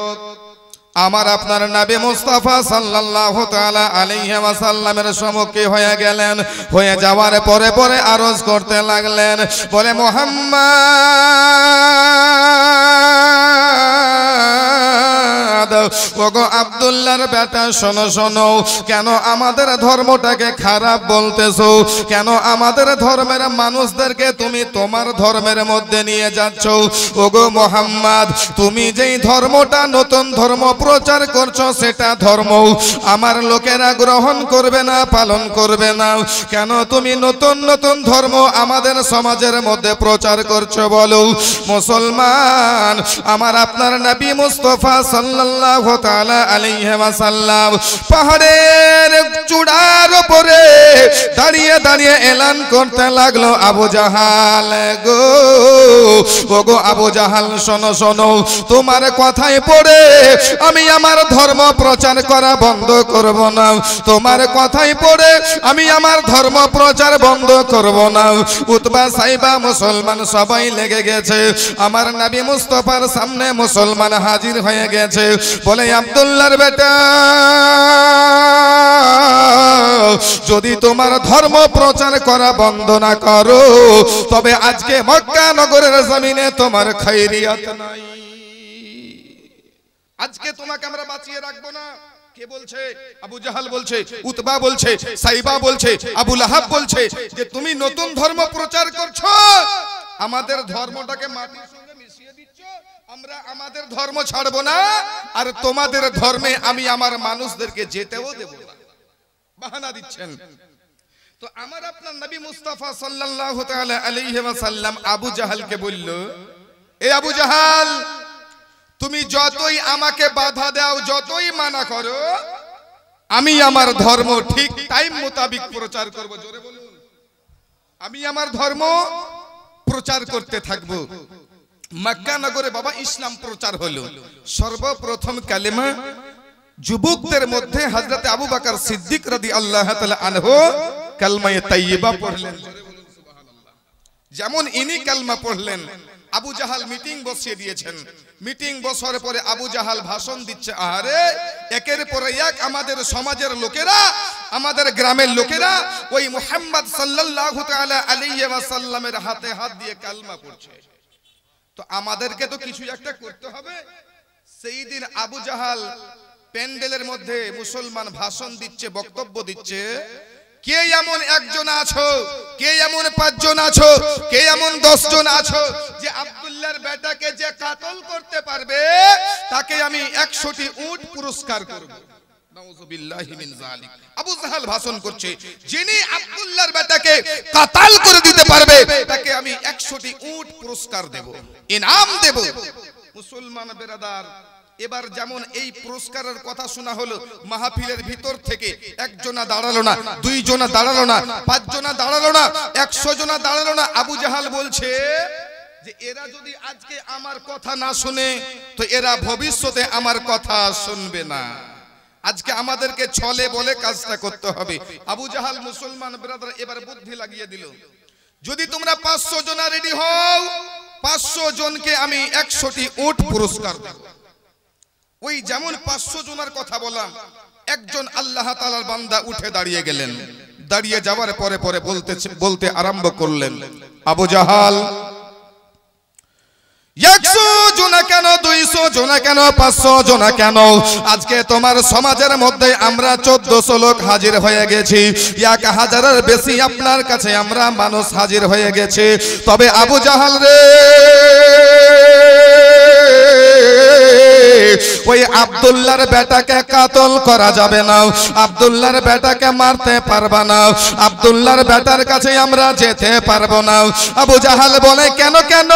আমার আপনার নবী মুস্তাফা সাল্লাল্লাহু তাআলা আলাইহি ওয়াসাল্লামের সম্মুখে হয়ে গেলেন। হয়ে যাওয়ার পরে পরে আরজ করতে লাগলেন, বলে, মুহাম্মদ, ওগো আব্দুল্লাহর বেটা, শোনো শোনো, কেন আমাদের ধর্মটাকে খারাপ বলতেছো? কেন আমাদের ধর্মের মানুষদেরকে তুমি তোমার ধর্মের মধ্যে নিয়ে যাচ্ছ? ওগো মুহাম্মদ, তুমি যেই ধর্মটা নতুন ধর্ম প্রচার করছো, সেটা ধর্ম আমার লোকেরা গ্রহণ করবে না, পালন করবে না। কেন তুমি নতুন নতুন ধর্ম আমাদের সমাজের মধ্যে প্রচার করছো বলো? মুসলমান, আমার আপনার নবী মুস্তাফা সাল্লাল্লাহু তাআলা আলাইহি ওয়াসাল্লাম পাহাড়ের চূড়ার উপরে দাঁড়িয়ে দাঁড়িয়ে এলান করতে লাগলো, আবু জাহাল গো, ওগো আবু জাহাল, শোনো শোনো, তোমার কথায় পড়ে আমি আমার ধর্ম প্রচার করা বন্ধ করব না। তোমার কথাই পড়ে আমি আমার ধর্ম প্রচার বন্ধ করব না। উতবা সাইবা মুসলমান সবাই লেগে গেছে। আমার নবী মুস্তাফার সামনে মুসলমান হাজির হয়ে গেছে। বলে, আব্দুল্লাহর বেটা, যদি তোমার ধর্ম প্রচার করা বন্ধ না করো, তবে আজকে মক্কা নগরের জমিনে তোমার খায়রিয়াত নাই। আজকে তোমাকে আমরা বাঁচিয়ে রাখবো না। কে বলছে? আবু জাহাল বলছে, উতবা বলছে, সাইবা বলছে, আবু লাহাব বলছে যে তুমি নতুন ধর্ম প্রচার করছো, আমাদের ধর্মটাকে মাটির সঙ্গে মিশিয়ে দিচ্ছ, আমরা আমাদের ধর্ম ছাড়বো না, আর তোমাদের ধর্মে আমি আমার মানুষদেরকে যেতেও দেব না। বাহানা দিচ্ছেন। তো আমার আপনার নবী মুস্তাফা সাল্লাল্লাহু তাআলা আলাইহি ওয়াসাল্লাম আবু জাহালকে বলল, এ আবু জাহাল, তুমি যতই আমাকে বাধা দাও, যতই মানা করো, আমি আমার ধর্ম ঠিক টাইম মোতাবিক প্রচার করব। জোরে বলুন, আমি আমার ধর্ম প্রচার করতে থাকব। মক্কা নগরে বাবা ইসলাম প্রচার হলো। সর্বপ্রথম কালেমা যুবকদের মধ্যে হযরত আবু বকর সিদ্দিক রাদিয়াল্লাহু তাআলা আনহু কালমায়ে তাইয়্যিবা পড়লেন। জোরে বলুন সুবহানাল্লাহ। যেমন ইনি কালমা পড়লেন, আবু জাহাল মিটিং বসিয়ে দিয়েছেন। মিটিং বসার পরে আবু জাহাল ভাষণ দিচ্ছে। আরে একের পর এক আমাদের সমাজের লোকেরা, আমাদের গ্রামের লোকেরা ওই মুহাম্মদ সাল্লাল্লাহু তাআলা আলাইহি ওয়াসাল্লামের হাতে হাত দিয়ে কালমা পড়ছে। তো আমাদেরকে তো কিছু একটা করতে হবে। সেই দিন আবু জাহাল প্যান্ডেলের মধ্যে মুসলমান ভাষণ দিচ্ছে, বক্তব্য দিচ্ছে। কে এমন একজন আছো, কে এমন 5 জন আছো, কে এমন 10 জন আছো যে আব্দুল্লাহর বেটাকে যে কাতল করতে পারবে তাকে আমি 100টি উট পুরস্কার করব। নাউযুবিল্লাহি মিন যালিক। আবু জাহাল ভাষণ করছে, যিনি আব্দুল্লাহর বেটাকে কাতাল করে দিতে পারবে তাকে আমি 100টি উট পুরস্কার দেব, ইনাম দেব। মুসলমান বেরাদার, এবার যেমন এই পুরস্কারের কথা শোনা হলো, মাহফিলের ভিতর থেকে 1 জনা দাঁড়ালো না, 2 জনা দাঁড়ালো না, 5 জনা দাঁড়ালো না, 100 জনা দাঁড়ালো না। আবু জাহাল বলছে যে এরা যদি আজকে আমার কথা না শুনে তো এরা ভবিষ্যতে আমার কথা শুনবে না। আজকে আমাদেরকে ছলে বলে কাজটা করতে হবে। আবু জাহাল মুসলমান ব্রাদার এবার বুদ্ধি লাগিয়ে দিল, যদি তোমরা 500 জনা রেডি হও, 500 জনকে আমি 100টি উট পুরস্কার দেব। ওই যেমন 500 জনের কথা বললাম, একজন আল্লাহ তাআলার বান্দা উঠে দাঁড়িয়ে গেলেন। দাঁড়িয়ে যাওয়ার পরে পরে বলতে আরম্ভ করলেন, আবু জাহাল, 100 জনা কেন, 200 জনা কেন, 500 জনা কেন, আজকে তোমার সমাজের মধ্যে আমরা 1400 লোক হাজির হয়ে গেছি, 1000-এর বেশি আপনার কাছে আমরা মানুষ হাজির হয়ে গেছে। তবে আবু জাহাল রে, ওই আব্দুল্লাহর বেটাকে কাতল করা যাবে না, আব্দুল্লাহর বেটাকে মারতে পারবা না, আব্দুল্লাহর বেটার কাছে আমরা যেতে পারবো না। আবু জাহাল বলে, কেন কেন?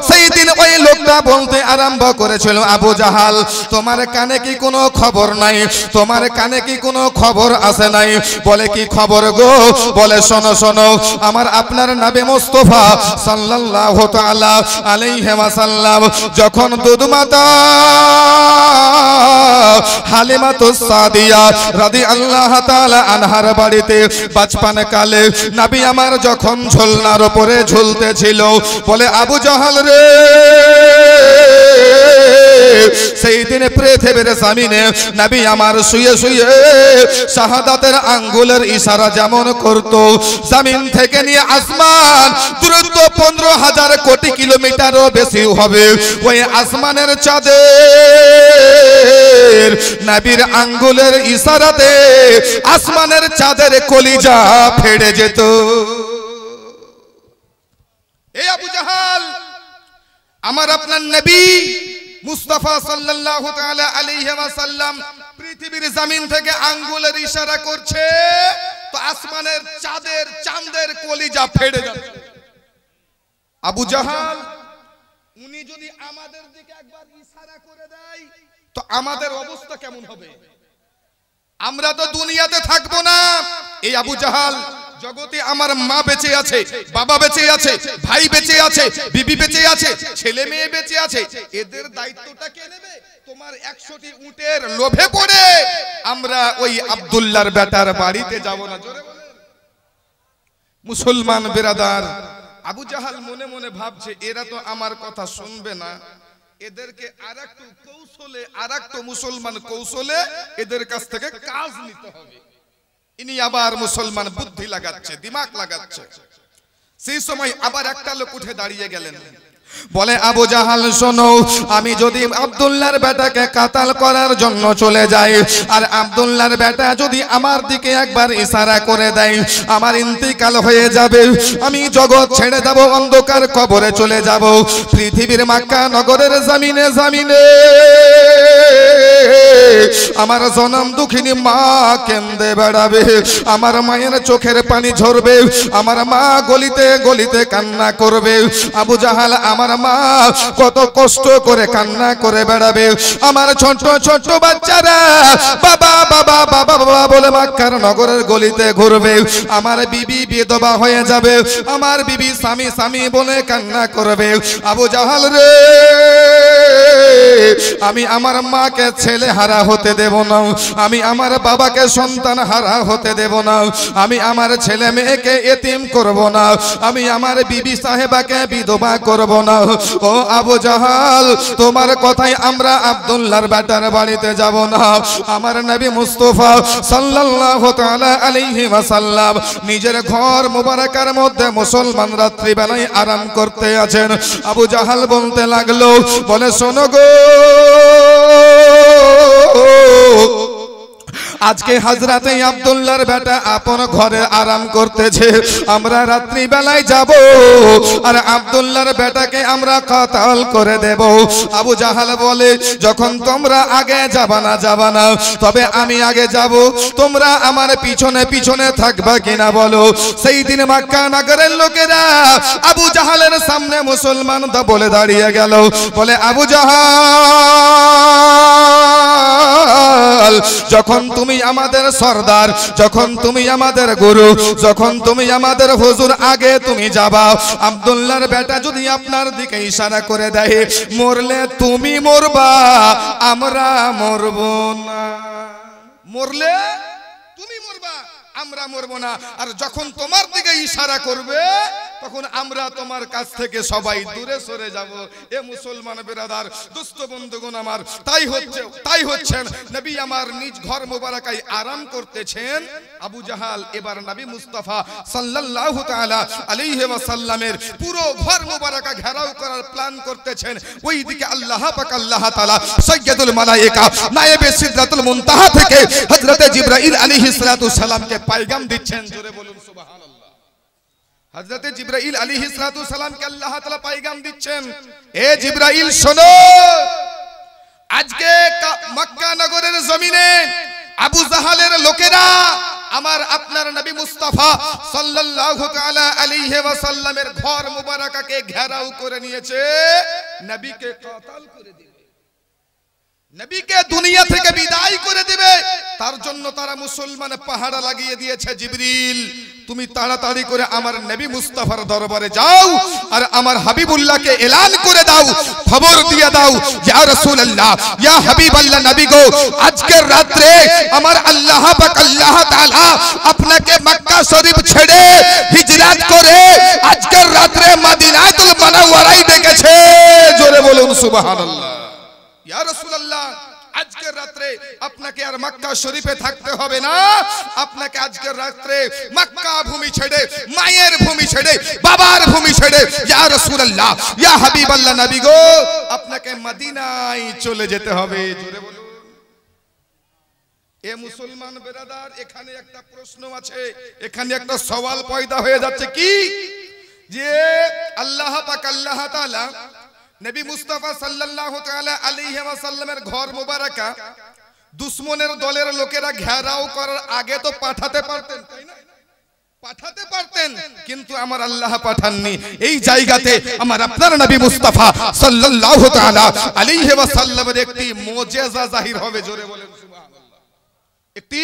সেই দিন ওই লোকটা বলতে আরম্ভ করেছিল, আবু জাহাল, তোমার কানে কি কোনো খবর নাই? তোমার কানে কি কোনো খবর আসে নাই? বলে, কি খবর গো? বলে, শোনো শোনো, আমার আপনার নবী মুস্তাফা সাল্লাল্লাহু তাআলা আলাইহি ওয়াসাল্লাম যখন দুধমাতা হালিমাতুস সাদিয়া রাদিয়াল্লাহু তাআলা আনহার বাড়িতে বাচপান কালে নবী আমার যখন ঝোলনার উপরে ঝুলতেছিল, বলে, আবু জাহাল রে, সেই দিন পৃথিবীর জমিনে নবী আমার শুয়ে শুয়ে শাহাদাতের আঙ্গুলের ইশারা যেমন করত, জমিন থেকে নিয়ে আসমান দূরত্ব 15,000 কোটি কিলোমিটারও বেশি হবে, ওই আসমানের চাঁদের নবীর আঙ্গুলের ইশারাতে আসমানের চাঁদের কলিজা ফেটে যেত। এই আবু জাহাল, আমার আপনার নবী মুস্তাফা সাল্লাল্লাহু তাআলা আলাইহি ওয়াসাল্লাম পৃথিবীর জমিন থেকে আঙ্গুলের ইশারা করছে, তো আসমানের চাঁদের কলিজা ফেটে যাচ্ছে। আবু জাহাল, উনি যদি আমাদের দিকে একবার ইশারা করে দেয় তো আমাদের অবস্থা কেমন হবে? আমরা তো দুনিয়াতে থাকবো না। এই আবু জাহাল, জগতে আমার মা বেঁচে আছে, বাবা বেঁচে আছে, ভাই বেঁচে আছে, বিবি বেঁচে আছে, ছেলে মেয়ে বেঁচে আছে, এদের দায়িত্বটা কে নেবে? তোমার 100টি উটের লোভে পড়ে আমরা ওই আব্দুল্লাহর বেটার বাড়িতে যাব না। জোরে বলেন। মুসলমান বিরাদার, আবু জাহাল মনে মনে ভাবছে, এরা তো আমার কথা শুনবে না, এদেরকে আরেকটু কৌশলে, আরেকটু মুসলমান কৌশলে এদের কাছ থেকে কাজ নিতে হবে। ইনি আবার মুসলমান বুদ্ধি লাগাচ্ছে, দিমাগ লাগাচ্ছে। সেই সময় আবার একটা লোক উঠে দাঁড়িয়ে গেলেন। বলে আবু জাহাল শোনো, আমি যদি আব্দুল্লাহর বেটাকে কাতাল করার জন্য চলে যাই আর আব্দুল্লাহর বেটা যদি আমার দিকে একবার ইশারা করে দেয় আমার ইন্তিকাল হয়ে যাবে, আমি জগৎ ছেড়ে যাব, অন্ধকার কবরে চলে যাব। পৃথিবীর মক্কা নগরের জমিনে জমিনে আমার জনম দুঃখিনী মা কেঁদে বেড়াবে, আমার মায়ের চোখের পানি ঝরবে, আমার মা গলিতে গলিতে কান্না করবে। আবু জাহাল আমার মা কত কষ্ট করে কান্না করে বেড়াবে, আমার ছোট ছোট বাচ্চারা বাবা বাবা বাবা বাবা বলে মক্কার নগরের গলিতে ঘুরবে, আমার বিবি বিধবা হয়ে যাবে, আমার বিবি স্বামী স্বামী বলে কান্না করবে। আবু জাহাল রে, আমি আমার মাকে ছেলে হারা হতে দেব না, আমি আমার বাবাকে সন্তান হারা হতে দেব না, আমি আমার ছেলে মেয়েকে এতিম করব না, আমি আমার বিবি সাহেবাকে বিধবা করব না। ও আবু জাহাল, তোমার কথাই আমরা আব্দুল্লাহর বেটার বাড়িতে যাব না। আমার নবী মুস্তাফা সাল্লাল্লাহু তাআলা আলাইহি ওয়াসাল্লাম নিজের ঘর মুবারকার মধ্যে মুসলমান রাত্রি বেলায় আরাম করতে আছেন। আবু জাহাল বলতে লাগলো, বলে শোনো গো, আজকে হযরতে আব্দুল্লাহর বেটা আপন ঘরে আরাম করতেছে, আমরা রাত্রি বেলায় যাব আর আব্দুল্লাহর বেটাকে আমরা কাতাল করে দেব। আবু জাহাল বলে, যখন তোমরা আগে যাবা না, তবে আমি আগে যাব, তোমরা আমার পিছনে পিছনে থাকবা কিনা বলো। সেই দিন মক্কা নগরের লোকেরা আবু জাহালের সামনে মুসলমান বলে দাঁড়িয়ে গেল, বলে আবু জাহাল, যখন তুমি আমাদের সরদার, যখন তুমি আমাদের গুরু, যখন তুমি আমাদের হুজুর, আগে তুমি যাবা, আব্দুল্লাহর বেটা যদি আপনার দিকে ইশারা করে দেয় মরলে তুমি মরবা, আমরা মরব না। মরলে তুমি মরবা, আমরা মরব না। আর যখন তোমার দিকে ইশারা করবে তখন আমরা তোমার কাছ থেকে সবাই দূরে সরে যাব। এ মুসলমান বিরাদার, দুস্থ বন্ধুগণ আমার, তাই হচ্ছেন নবী আমার নিজ ঘর মোবারকায় আরাম করতেছেন। আবু জাহাল এবার নবী মুস্তাফা সাল্লাল্লাহু তাআলা আলাইহি ওয়াসাল্লামের পুরো ঘর মোবারকা ঘেরাও করার প্ল্যান করতেছেন। ওইদিকে আল্লাহ পাক আল্লাহ তাআলা সাইয়্যিদুল মালায়েকা নায়েবে সিদরাতুল মুনতাহা থেকে হযরতে জিবরাইল আলাইহিস সালাতু সালামকে পয়গাম দিচ্ছেন। জোরে বলুন সুবহানাল্লাহ। হযরতে জিবরাইল আলাইহিস সালাতু সালামকে আল্লাহ তাআলা পয়গাম দিচ্ছেন, এ জিবরাইল শোনো, আজকে মক্কা নগরের জমিনে আবু জাহালের লোকেরা আমার আপনার নবী মুস্তাফা সাল্লাল্লাহু তাআলা আলাইহি ওয়াসাল্লামের ঘর মুবারকাকে ঘেরাও করে নিয়েছে, নবীকে কাতাল করে দিবে, নবীকে দুনিয়া থেকে বিদায় করে দিবে। তার জন্য তারা মুসলমান পাহারা লাগিয়ে দিয়েছে। জিবরিল, তুমি তাড়াতাড়ি করে আমার নবী মুস্তাফার দরবারে যাও আর আমার হাবিবুল্লাহকে এলান করে দাও, খবর দিয়ে দাও, ইয়া রাসূলুল্লাহ, ইয়া হাবিবাল্লাহ, নবী গো, আজকের রাতে আমার আল্লাহ পাক আল্লাহ তাআলা আপনাকে মক্কা শরীফ ছেড়ে হিজরত করে আজকের রাতে মদিনাতুল মুনাওয়ারায় ডেকেছে। জোরে বলুন সুবহানাল্লাহ। ইয়া রাসূলুল্লাহ, আজকের রাতে আপনাকে আর মক্কা শরীফে থাকতে হবে না, আপনাকে আজকের রাতে মক্কা ভূমি ছেড়ে, মায়ের ভূমি ছেড়ে, বাবার ভূমি ছেড়ে, ইয়া রাসূলুল্লাহ, ইয়া হাবিবাল্লাহ, নবী গো, আপনাকে মদিনায় চলে যেতে হবে। জোরে বলুন। এ মুসলমান বিরাদার, এখানে একটা প্রশ্ন আছে, এখানে একটা সওয়াল পয়দা হয়ে যাচ্ছে, কি যে আল্লাহ পাক আল্লাহ তাআলা নবী মুস্তাফা সাল্লাল্লাহু তাআলা আলাইহি ওয়াসাল্লামের ঘর মুবারকা দুশমনের দলের লোকেরা ঘেরাও করার আগে তো পাঠাতে পারতেন, তাই না? পাঠাতে পারতেন, কিন্তু আমার আল্লাহ পাঠাননি। এই জায়গাতে আমার আপনার নবী মুস্তাফা সাল্লাল্লাহু তাআলা আলাইহি ওয়াসাল্লামের একটি মুজিজা জাহির হবে। জোরে বলেন সুবহানাল্লাহ। একটি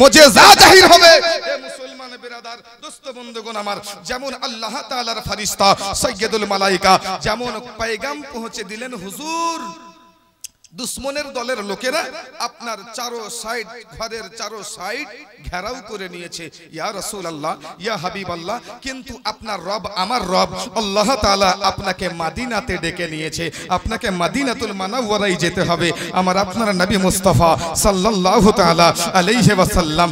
মুজিজা জাহির হবে। এ মুসলমান বিরাদার, দোস্ত বন্ধুগণ আমার, যেমন আল্লাহ তাআলার ফেরেশতা সাইয়্যিদুল মালায়েকা যেমন পয়গাম পৌঁছে দিলেন, হুজুর দুশ্মনের দলের লোকেরা আপনার চারো সাইড, ঘরের চারো সাইড ঘেরাও করে নিয়েছে। ইয়া রাসূলুল্লাহ, ইয়া হাবিবাল্লাহ, কিন্তু আপনার রব, আমার রব আল্লাহ তাআলা আপনাকে মদিনাতে ডেকে নিয়েছে, আপনাকে মদিনাতুল মুনাওয়ারায় যেতে হবে। আমার আপনার নবী মুস্তাফা সাল্লাল্লাহু তাআলা আলাইহি ওয়াসাল্লাম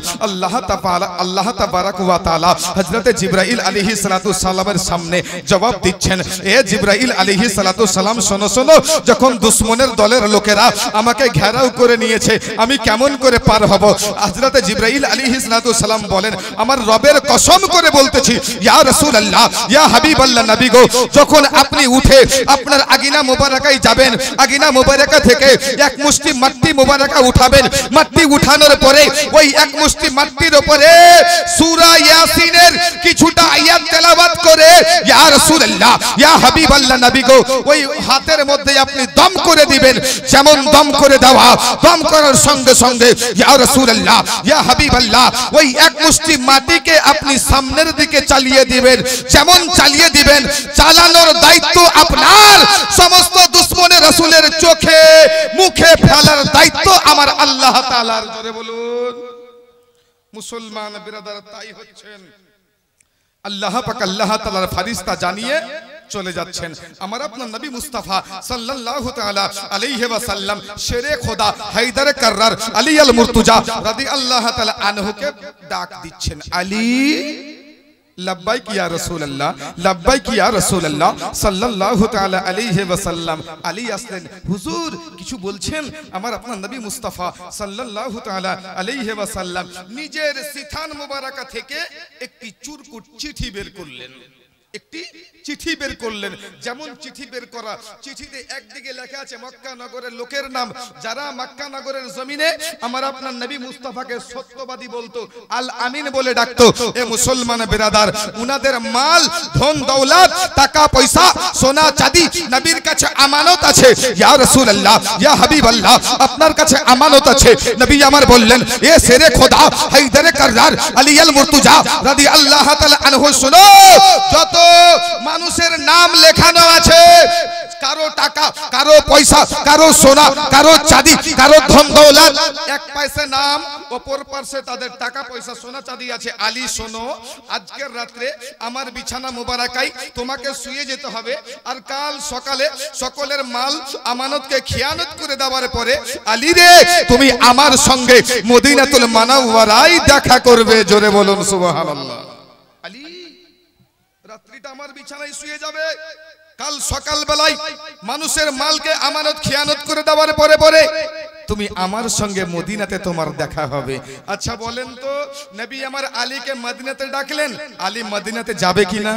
আল্লাহ তাবারাক ওয়া তাআলা হযরতে জিবরাইল আলাইহিস সালাতু সালামের সামনে জবাব দিচ্ছেন, এ জিবরাইল আলাইহিস সালাতু সালাম, শোনো শোনো, যখন দুশ্মনের দলের লোকেরা আমাকে ঘেরাও করে নিয়েছে, আমি কেমন করে পার হব? হযরতে জিবরাইল আলাইহিস সালাতু সালাম বলেন, আমার রবের কসম করে বলতেছি, ইয়া রাসূলুল্লাহ, ইয়া হাবিবাল্লাহ, নবী গো, যখন আপনি উঠে আপনার আগিনা মোবারকায় যাবেন, আগিনা মোবারকা থেকে এক মুষ্টি মাটি মোবারকা উঠাবেন, মাটি উঠানোর পরে ওই এক মুষ্টি মাটির উপরে সূরা ইয়াসিনের কিছুটা আয়াত তেলাওয়াত করে, ইয়া রাসূলুল্লাহ, ইয়া হাবিবাল্লাহ, নবী গো, ওই হাতের মধ্যে আপনি দম করে দিবেন। যেমন দম করে দেওয়া, দম করার সঙ্গে সঙ্গে ইয়া রাসূলুল্লাহ, ইয়া হাবিবাল্লাহ, ওই এক মুষ্টি মাটিকে আপনি সামনের দিকে চালিয়ে দিবেন। যেমন চালিয়ে দিবেন, চালানোর দায়িত্ব আপনার, সমস্ত দুশ্মনের রাসূলের চোখে মুখে ফেলার দায়িত্ব আমার আল্লাহ তাআলার। জোরে বলুন মুসলমান বিরাদার, তাই হচ্ছেন আল্লাহ পাক আল্লাহ তাআলার ফেরেশতা জানিয়ে চলে যাচ্ছেন। আমার আপনার নবী মুস্তাফা সাল্লাল্লাহু তাআলা আলাইহি ওয়াসাল্লাম শেরে খোদা হায়দার কাররার আলী আল মুর্তজা রাদিয়াল্লাহু তাআলা আনহুকে ডাক দিচ্ছেন, আলী, লব্বাইক ইয়া রাসূলুল্লাহ, লব্বাইক ইয়া রাসূলুল্লাহ সাল্লাল্লাহু তাআলা আলাইহি ওয়াসাল্লাম। আলী আসলেন, হুজুর কিছু বলছেন? আমার আপনার নবী মুস্তাফা সাল্লাল্লাহু তাআলা আলাইহি ওয়াসাল্লাম নিজের সিথান মুবারাকা থেকে একটি চুরকুট চিঠি বের করলেন, একটি চিঠি বের করলেন। যেমন চিঠি বের করা, চিঠিতে একদিকে লেখা আছে মক্কা নগরের লোকের নাম, যারা মক্কা নগরের জমিনে আমার আপনার নবী মুস্তাফাকে সত্যবাদী বলতো, আল আমিন বলে ডাকতো। এ মুসলমান বিরাদার, উনাদের মাল, ধন দৌলত, টাকা পয়সা, সোনা চাঁদি নবীর কাছে আমানত আছে। ইয়া রাসূলুল্লাহ, ইয়া হাবিবাল্লাহ, আপনার কাছে আমানত আছে। নবী আমার বললেন, এ শেরে খোদা হায়দার কাররার আলী আল মুর্তজা রাদিয়াল্লাহু তাআলা আনহু, শুনো, যত মানুষের নাম লেখানো আছে, কারো টাকা, কারো পয়সা, কারো সোনা, কারো চাঁদি, কারো ধন দৌলত, এক পাশে নাম, অপর পাশে তাদের টাকা পয়সা সোনা চাঁদি আছে। আলী শোনো, আজকের রাত্রে আমার বিছানা মোবারকায় তোমাকে শুয়ে যেতে হবে, আর কাল সকালে সকলের মাল আমানতকে খিয়ানত করে দেওয়ার পরে আলী রে, তুমি আমার সঙ্গে মদিনাতুল মুনাওয়ারায় দেখা করবে। জোরে বলুন সুবহানাল্লাহ। আলী রাত্রিটা আমার বিছানায় শুয়ে যাবে, কাল সকাল বেলায় মানুষের মালকে আমানত খিয়ানত করে দেওয়ার পরে পরে তুমি আমার সঙ্গে মদিনাতে তোমার দেখা হবে। আচ্ছা বলেন তো, নবী আমার আলীকে মদিনাতে ডাকলেন, আলী মদিনাতে যাবে কিনা?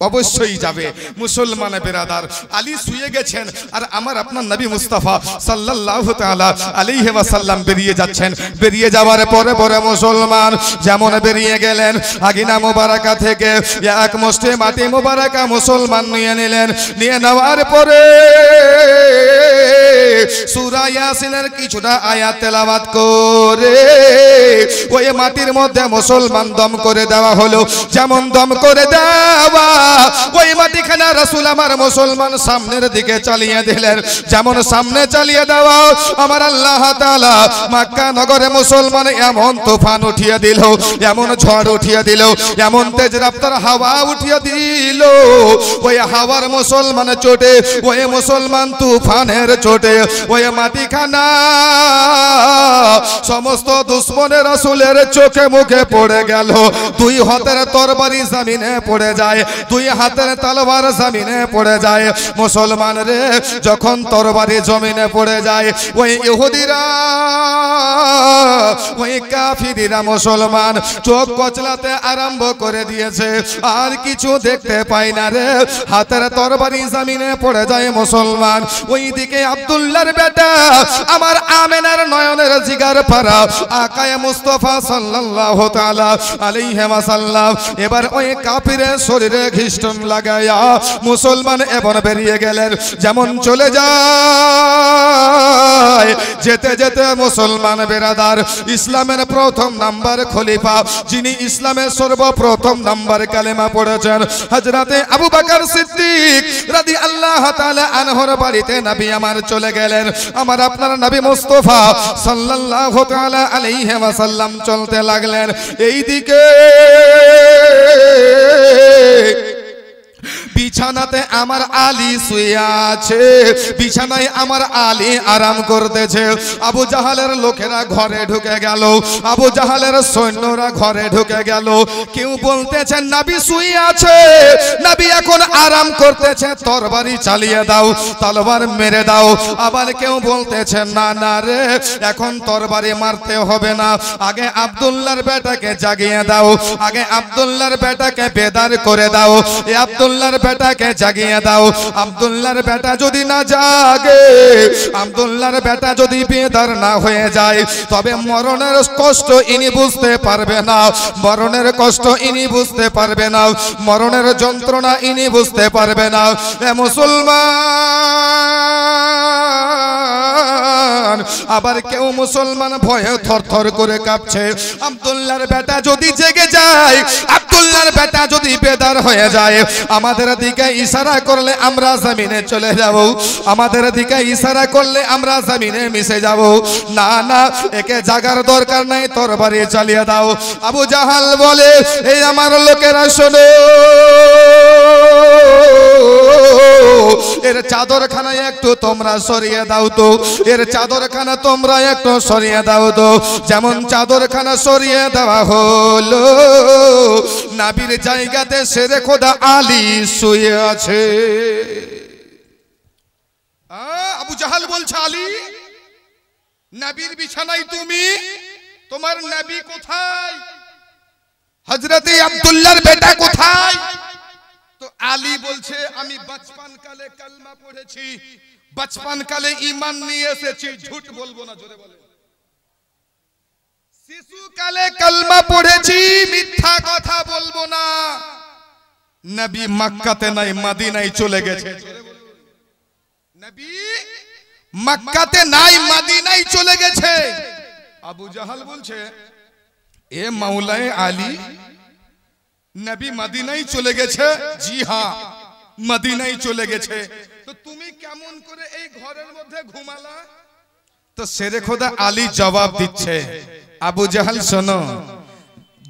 অবশ্যই যাবে। মুসলমান বিরাদার, আলী শুয়ে গেছেন, আর আমার আপনার নবী মুস্তাফা সাল্লাল্লাহু তাআলা আলাইহি ওয়াসাল্লাম বেরিয়ে যাচ্ছেন। বেরিয়ে যাওয়ার পরে পরে মুসলমান যেমন বেরিয়ে গেলেন, আগিনা মোবারকা থেকে এক মুষ্টি মাটি মোবারকা মুসলমান নিয়ে নিলেন। নিয়ে নেওয়ার পরে সূরা ইয়াসিনের কিছুটা আয়াত তেলাওয়াত করে ওই মাটির মধ্যে মুসলমান দম করে দেওয়া হলো। যেমন দম করে দেওয়া, ওই মাটিখানা রাসূল আমার মুসলমান সামনের দিকে চালিয়ে দিলেন। যেমন সামনে চালিয়ে দেওয়া, আমার আল্লাহ তাআলা মক্কা নগরে মুসলমান এমন তুফান উঠিয়ে দিল, এমন ঝড় উঠিয়ে দিল, এমন তেজ রফতার হাওয়া উঠিয়ে দিল। ওই হাওয়ার মুসলমান চোটে, ওই মুসলমান তুফানের চোটে, ওই মাটিখানা সমস্ত দুশ্মনের রাসূলের চোখে মুখে পড়ে গেল। দুই হাতের তরবারি জমিনে পড়ে যায়, দুই হাতের তলোয়ার জমিনে পড়ে যায়। মুসলমান রে, যখন তরবারি জমিনে পড়ে যায়, ওই ইহুদিরা, ওই কাফিররা মুসলমান চোখ কচলাতে আরম্ভ করে দিয়েছে, আর কিছু দেখতে পায় না রে। হাতের তরবারি জমিনে পড়ে যায় মুসলমান। ওইদিকে আব্দুল্লাহর বেটা আমার আমেনার নয়নের জিগার পারা আকায়ে মুস্তাফা সাল্লাল্লাহু তাআলা আলাইহি ওয়াসাল্লাম এবার ওই কাফিরের শরীরে ফিস্টন লাগায়া মুসলমান এমন বেরিয়ে গেলেন যেমন চলে যায়। যেতে যেতে মুসলমান বেরাদার ইসলামের প্রথম নাম্বার খলিফা, যিনি ইসলামের সর্বপ্রথম নাম্বার কালেমা পড়েছেন, হযরতে আবু বকর সিদ্দিক রাদিয়াল্লাহু তাআলা আনহুর বাড়িতে নবী আমার চলে গেলেন। আমার আপনার নবী মুস্তাফা সাল্লাল্লাহু তাআলা আলাইহি ওয়াসাল্লাম চলতে লাগলেন। এইদিকে বিছানাতে আমার আলী শুয়ে আছে, বিছানায় আমার আলী আরাম করতেছে। আবু জাহালের লোকেরা ঘরে ঢুকে গেল, আবু জাহালের সৈন্যরা ঘরে ঢুকে গেল। কেউ বলতেছেন নবী শুয়ে আছে, নবী এখন আরাম করতেছে, তরবারি চালিয়ে দাও, তলোয়ার মেরে দাও। আবার কেউ বলতেছেন না না রে, এখন তরবারি মারতে হবে না, আগে আব্দুল্লাহর বেটাকে জাগিয়ে দাও, আগে আব্দুল্লাহর বেটাকে বেদার করে দাও। এ আব্দুল্লাহর বেটাকে জাগিয়ে দাও। আব্দুল্লাহর বেটা যদি না জাগে, আব্দুল্লাহর বেটা যদি বেদার না হয়ে যায়, তবে মরণের কষ্ট ইনি বুঝতে পারবে না, মরণের কষ্ট ইনি বুঝতে পারবে না, মরণের যন্ত্রণা ইনি বুঝতে পারবে না। এ মুসলমান, আবার কেউ মুসলমান ভয়ে থরথর করে কাঁপছে। আব্দুল্লাহর বেটা যদি জেগে যায়, আব্দুল্লাহর বেটা যদি বেদার হয়ে যায়, আমাদের দিকে ইশারা করলে আমরা জমিনে চলে যাব, আমাদের দিকে ইশারা করলে আমরা জমিনে মিশে যাব। না না, একে জাগার দরকার নাই, তরবারি চালিয়ে দাও। আবু জাহাল বলে, এই আমার লোকেরা শোনো, এর চাদরখানা একটু তোমরা সরিয়ে দাও তো, এর চাদরখানা তোমরা একটু সরিয়ে দাও তো। যেমন চাদরখানা সরিয়ে দেওয়া হলো, নবীর জায়গাতে শেরে খোদা আলী শুয়ে আছে। আবু জাহাল বলছে, আলী নবীর বিছানায় তুমি, তোমার নবী কোথায়? হযরতে আব্দুল্লাহর বেটা কোথায়? তো আলী বলছে, আমি বচপন কালে কলমা পড়েছি, বচপন কালে ঈমান নিয়ে এসেছি, ঝুট বলবো না, জোরে বলেন। শিশু কালে কলমা পড়েছি, মিথ্যা কথা বলবো না। নবী মক্কাতে নাই, মদিনায় চলে গেছে। নবী মক্কাতে নাই, মদিনায় চলে গেছে। আবু জাহাল বলছে, এ মাওলায়ে আলী, নবী মদিনায় চলে গেছে? জি হ্যাঁ, মদিনায় চলে গেছে। তো তুমি কেমন করে এই ঘরের মধ্যে ঘুমালা? তো শেরে খোদা আলী জবাব দিচ্ছে, আবু জাহাল শোনো,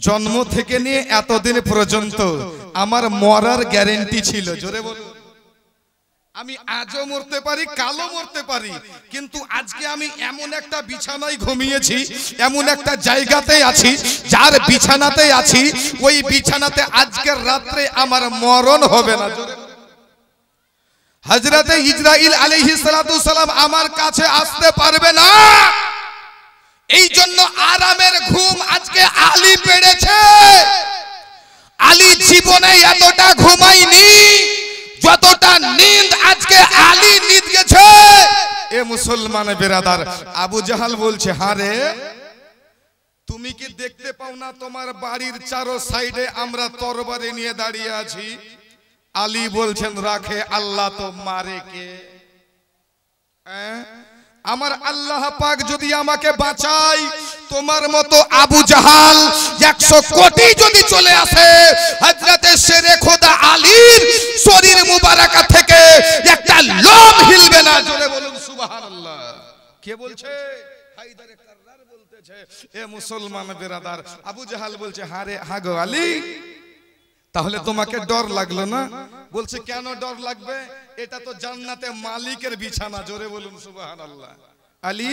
জন্ম থেকে নিয়ে এতদিন পর্যন্ত আমার মরার গ্যারান্টি ছিল, জোরে বলো। আমি আজও মরতে পারি, কালও মরতে পারি, কিন্তু আজকে আমি এমন একটা বিছানায় ঘুমিয়েছি, এমন একটা জায়গাতে আছি, যার বিছানাতে আছি, ওই বিছানাতে আজকের রাত্রে আমার মরণ হবে না। হযরতে ইসরাইল আলাইহিস সালাতু সালাম আমার কাছে আসতে পারবে না। এই জন্য আরামের ঘুম আজকে আলী পেড়েছে। আলী জীবনে এতটা ঘুমায়নি যতটা নিন্দ আজকে আলী নিদ গেছে। এ মুসলমান বেরাদার, আবু জাহাল বলছে, হারে তুমি কি দেখতে পাও না তোমার বাড়ির চারো সাইডে আমরা তরবারি নিয়ে দাঁড়িয়ে আছি? আলী বলছেন, রাখে আল্লাহ তো মারে কে? আমার আল্লাহ পাক যদি আমাকে বাঁচায়, তোমার মতো আবু জাহাল 100 কোটি যদি চলে আসে, হযরতে শেরে খোদা আলীর শরীর মুবারাকা থেকে একটা লোম হিলবে না। জোরে বলুন সুবহানাল্লাহ। কে বলছে? হায়দারে কাররার বলতেছে। এ মুসলমান বেরাদার, আবু জাহাল বলছে, হারে হাগো আলী, তাহলে তোমাকে ডর লাগলো না? বলছে, কেন ডর লাগবে? এটা তো জান্নাতে মালিকের বিছানা। জোরে বলুন সুবহানাল্লাহ। আলী,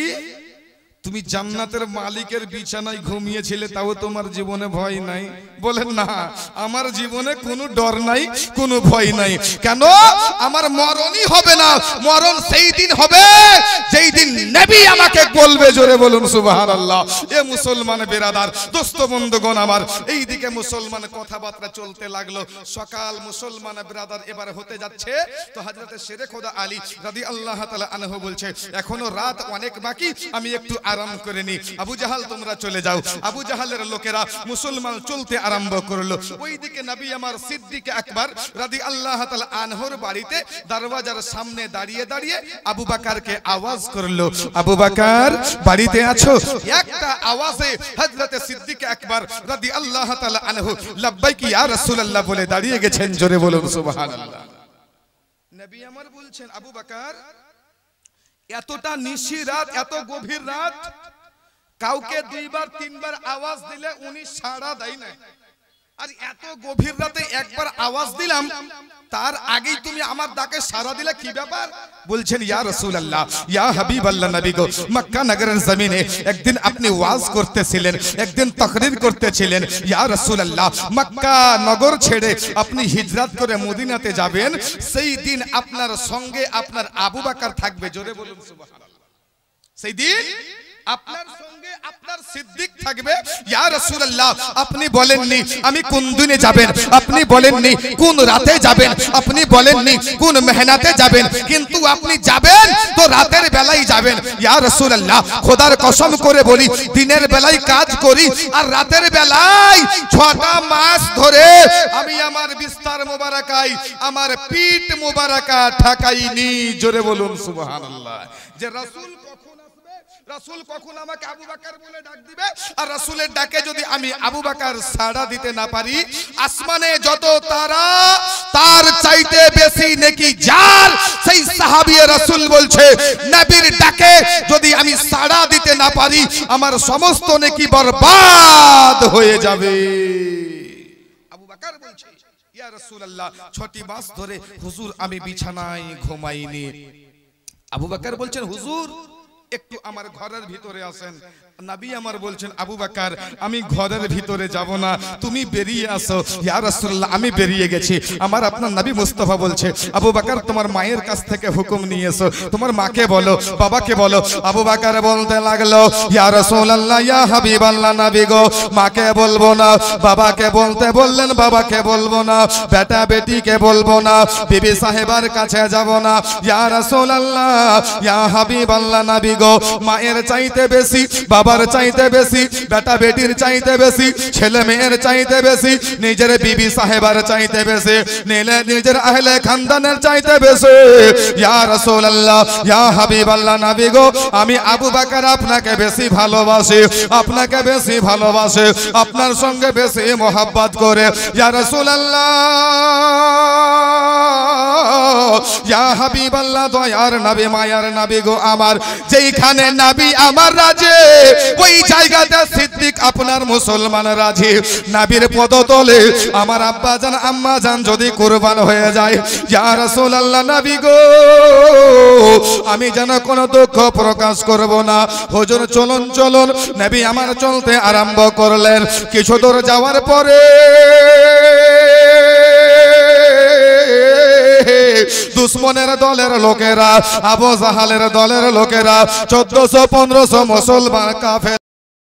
তুমি জান্নাতের মালিকের বিছানায় ঘুমিয়েছিলে, তাও তোমার জীবনে ভয় নাই? বলেন না, আমার জীবনে কোনো ডর নাই, কোনো ভয় নাই। কেন? আমার মরণই হবে না। মরণ সেই দিন হবে যেই দিন নবী আমাকে বলবে। জোরে বলুন সুবহানাল্লাহ। এ মুসলমান বেরাদার, দোস্ত বন্ধুগণ আমার, এইদিকে মুসলমান কথাবার্তা চলতে লাগলো। সকাল মুসলমান বেরাদার এবার হতে যাচ্ছে। তো হযরতে শেরে খোদা আলী রাদিয়াল্লাহু তাআলা আনহু বলছে, এখনো রাত অনেক বাকি, আমি একটু আরাম করে নি, আবু জাহাল তোমরা চলে যাও। আবু জাহালের লোকেরা মুসলমান চলতে আরম্ভ করলো। ওইদিকে নবী আমার সিদ্দিক আকবর রাদিয়াল্লাহু তাআলা আনহুর বাড়িতে দরওয়াজার সামনে দাঁড়িয়ে দাঁড়িয়ে আবু বকরকে আওয়াজ করলো, আবু বকর বাড়িতে আছো? একটা আওয়াজে হযরত সিদ্দিক আকবর রাদিয়াল্লাহু তাআলা আনহু লাব্বাইক ইয়া রাসূলুল্লাহ বলে দাঁড়িয়ে গেছেন। জোরে বলুন সুবহানাল্লাহ। নবী আমার বলছেন, আবু বকর এতটা নিশি রাত, এত গভীর রাত, কাউকে দুইবার তিনবার আওয়াজ দিলে উনি সাড়া দেয় না, আর এত গভীর রাতে একবার আওয়াজ দিলাম তার আগেই তুমি আমার ডাকে সাড়া দিলে, কি ব্যাপার? বলছেন, ইয়া রাসূলুল্লাহ, ইয়া হাবিবাল্লাহ, নবী গো, মক্কা নগরের জমিনে একদিন আপনি ওয়াজ করতেছিলেন, একদিন তাকরীর করতেছিলেন। ইয়া রাসূলুল্লাহ, মক্কা নগর ছেড়ে আপনি হিজরত করে মদিনাতে যাবেন, সেই দিন আপনার সঙ্গে আপনার আবু বকর থাকবে। জোরে বলুন সুবহানাল্লাহ। সেই দিন আপনার সঙ্গে আপনার সিদ্দিক থাকবে। ইয়া রাসূলুল্লাহ, আপনি বলেননি আমি কোন দিনে যাবেন, আপনি বলেননি কোন রাতে যাবেন, আপনি বলেননি কোন মেহনতে যাবেন, কিন্তু আপনি যাবেন তো রাতের বেলায় যাবেন। ইয়া রাসূলুল্লাহ, খোদার কসম করে বলি, দিনের বেলায় কাজ করি আর রাতের বেলায় 6টা মাস ধরে আমি আমার বিস্তার মোবারকায় আমার পিঠ মোবারকা ঠাকাইনি। জোরে বলুন সুবহানাল্লাহ। যে রাসূল রাসূল কখন আমাকে আবু বকর বলে ডাক দিবে, আর রাসূলের ডাকে যদি আমি আবু বকর সাড়া দিতে না পারি, আসমানে যত তারা তার চাইতে বেশি নেকি যার সেই সাহাবী রাসূল বলছে, নবীর ডাকে যদি আমি সাড়া দিতে না পারি আমার সমস্ত নেকি বরবাদ হয়ে যাবে। আবু বকর বলছে, ইয়া রাসূলুল্লাহ, 6টি মাস ধরে হুজুর আমি বিছানায় ঘুমাইনি। আবু বকর বলছেন, হুজুর একটু আমার ঘরের ভিতরে আসেন। নবী আমার বলছেন, আবু বকর আমি ঘরের ভিতরে যাব না, তুমি বেরিয়ে আসো। ইয়া রাসূলুল্লাহ, আমি বেরিয়ে গেছি। আমার আপনার নবী মুস্তাফা বলছে, আবু বকর তোমার মায়ের কাছ থেকে হুকুম নিয়ে এসো, তোমার মাকে বলো, বাবাকে বলো। আবু বকর বলতে লাগলো, ইয়া রাসূলুল্লাহ, ইয়া হাবিবাল্লাহ, নবী গো, মাকে বলবো না, বাবাকে বলতে বললেন, বাবাকে বলবো না, বেটা বেটিকে বলবো না, বিবি সাহেবার কাছে যাব না। ইয়া রাসূলুল্লাহ, ইয়া হাবিবাল্লাহ, নবী গো, মায়ের চাইতে বেশি, বাবার চাইতে বেশি, বেটা বেটির চাইতে বেশি, ছেলে মেয়ের চাইতে বেশি, নিজের বিবি সাহেবার চাইতে বেশি, নিজের আহলে খানদানের চাইতে বেশি। ইয়া রাসূলুল্লাহ, ইয়া হাবিবাল্লাহ, নবী গো, আমি আবু বকর আপনাকে বেশি ভালোবাসি, আপনাকে বেশি ভালোবাসি, আপনার সঙ্গে বেশি মোহাব্বত করে। ইয়া রাসূলুল্লাহ, ইয়া হাবিবাল্লাহ, দয়ার নবী, মায়ার নবী গো আমার, যেইখানে নবী আমার রাজে ওই জায়গাতে সিদ্দিক আপনার মুসলমান রাজি। নবীর পদতলে আমার আব্বা জান আম্মা জান যদি কুরবান হয়ে যায়, ইয়া রাসূলুল্লাহ, নবী গো, আমি যেন কোনো দুঃখ প্রকাশ করব না। হুজুর চলুন চলুন, নবী আমার চলতে আরম্ভ করলেন। কিছু দূর যাওয়ার পরে দুশ্মনের দলের লোকেরা, আবু জাহালের দলের লোকেরা 1400-1500 মুসলমান কাফের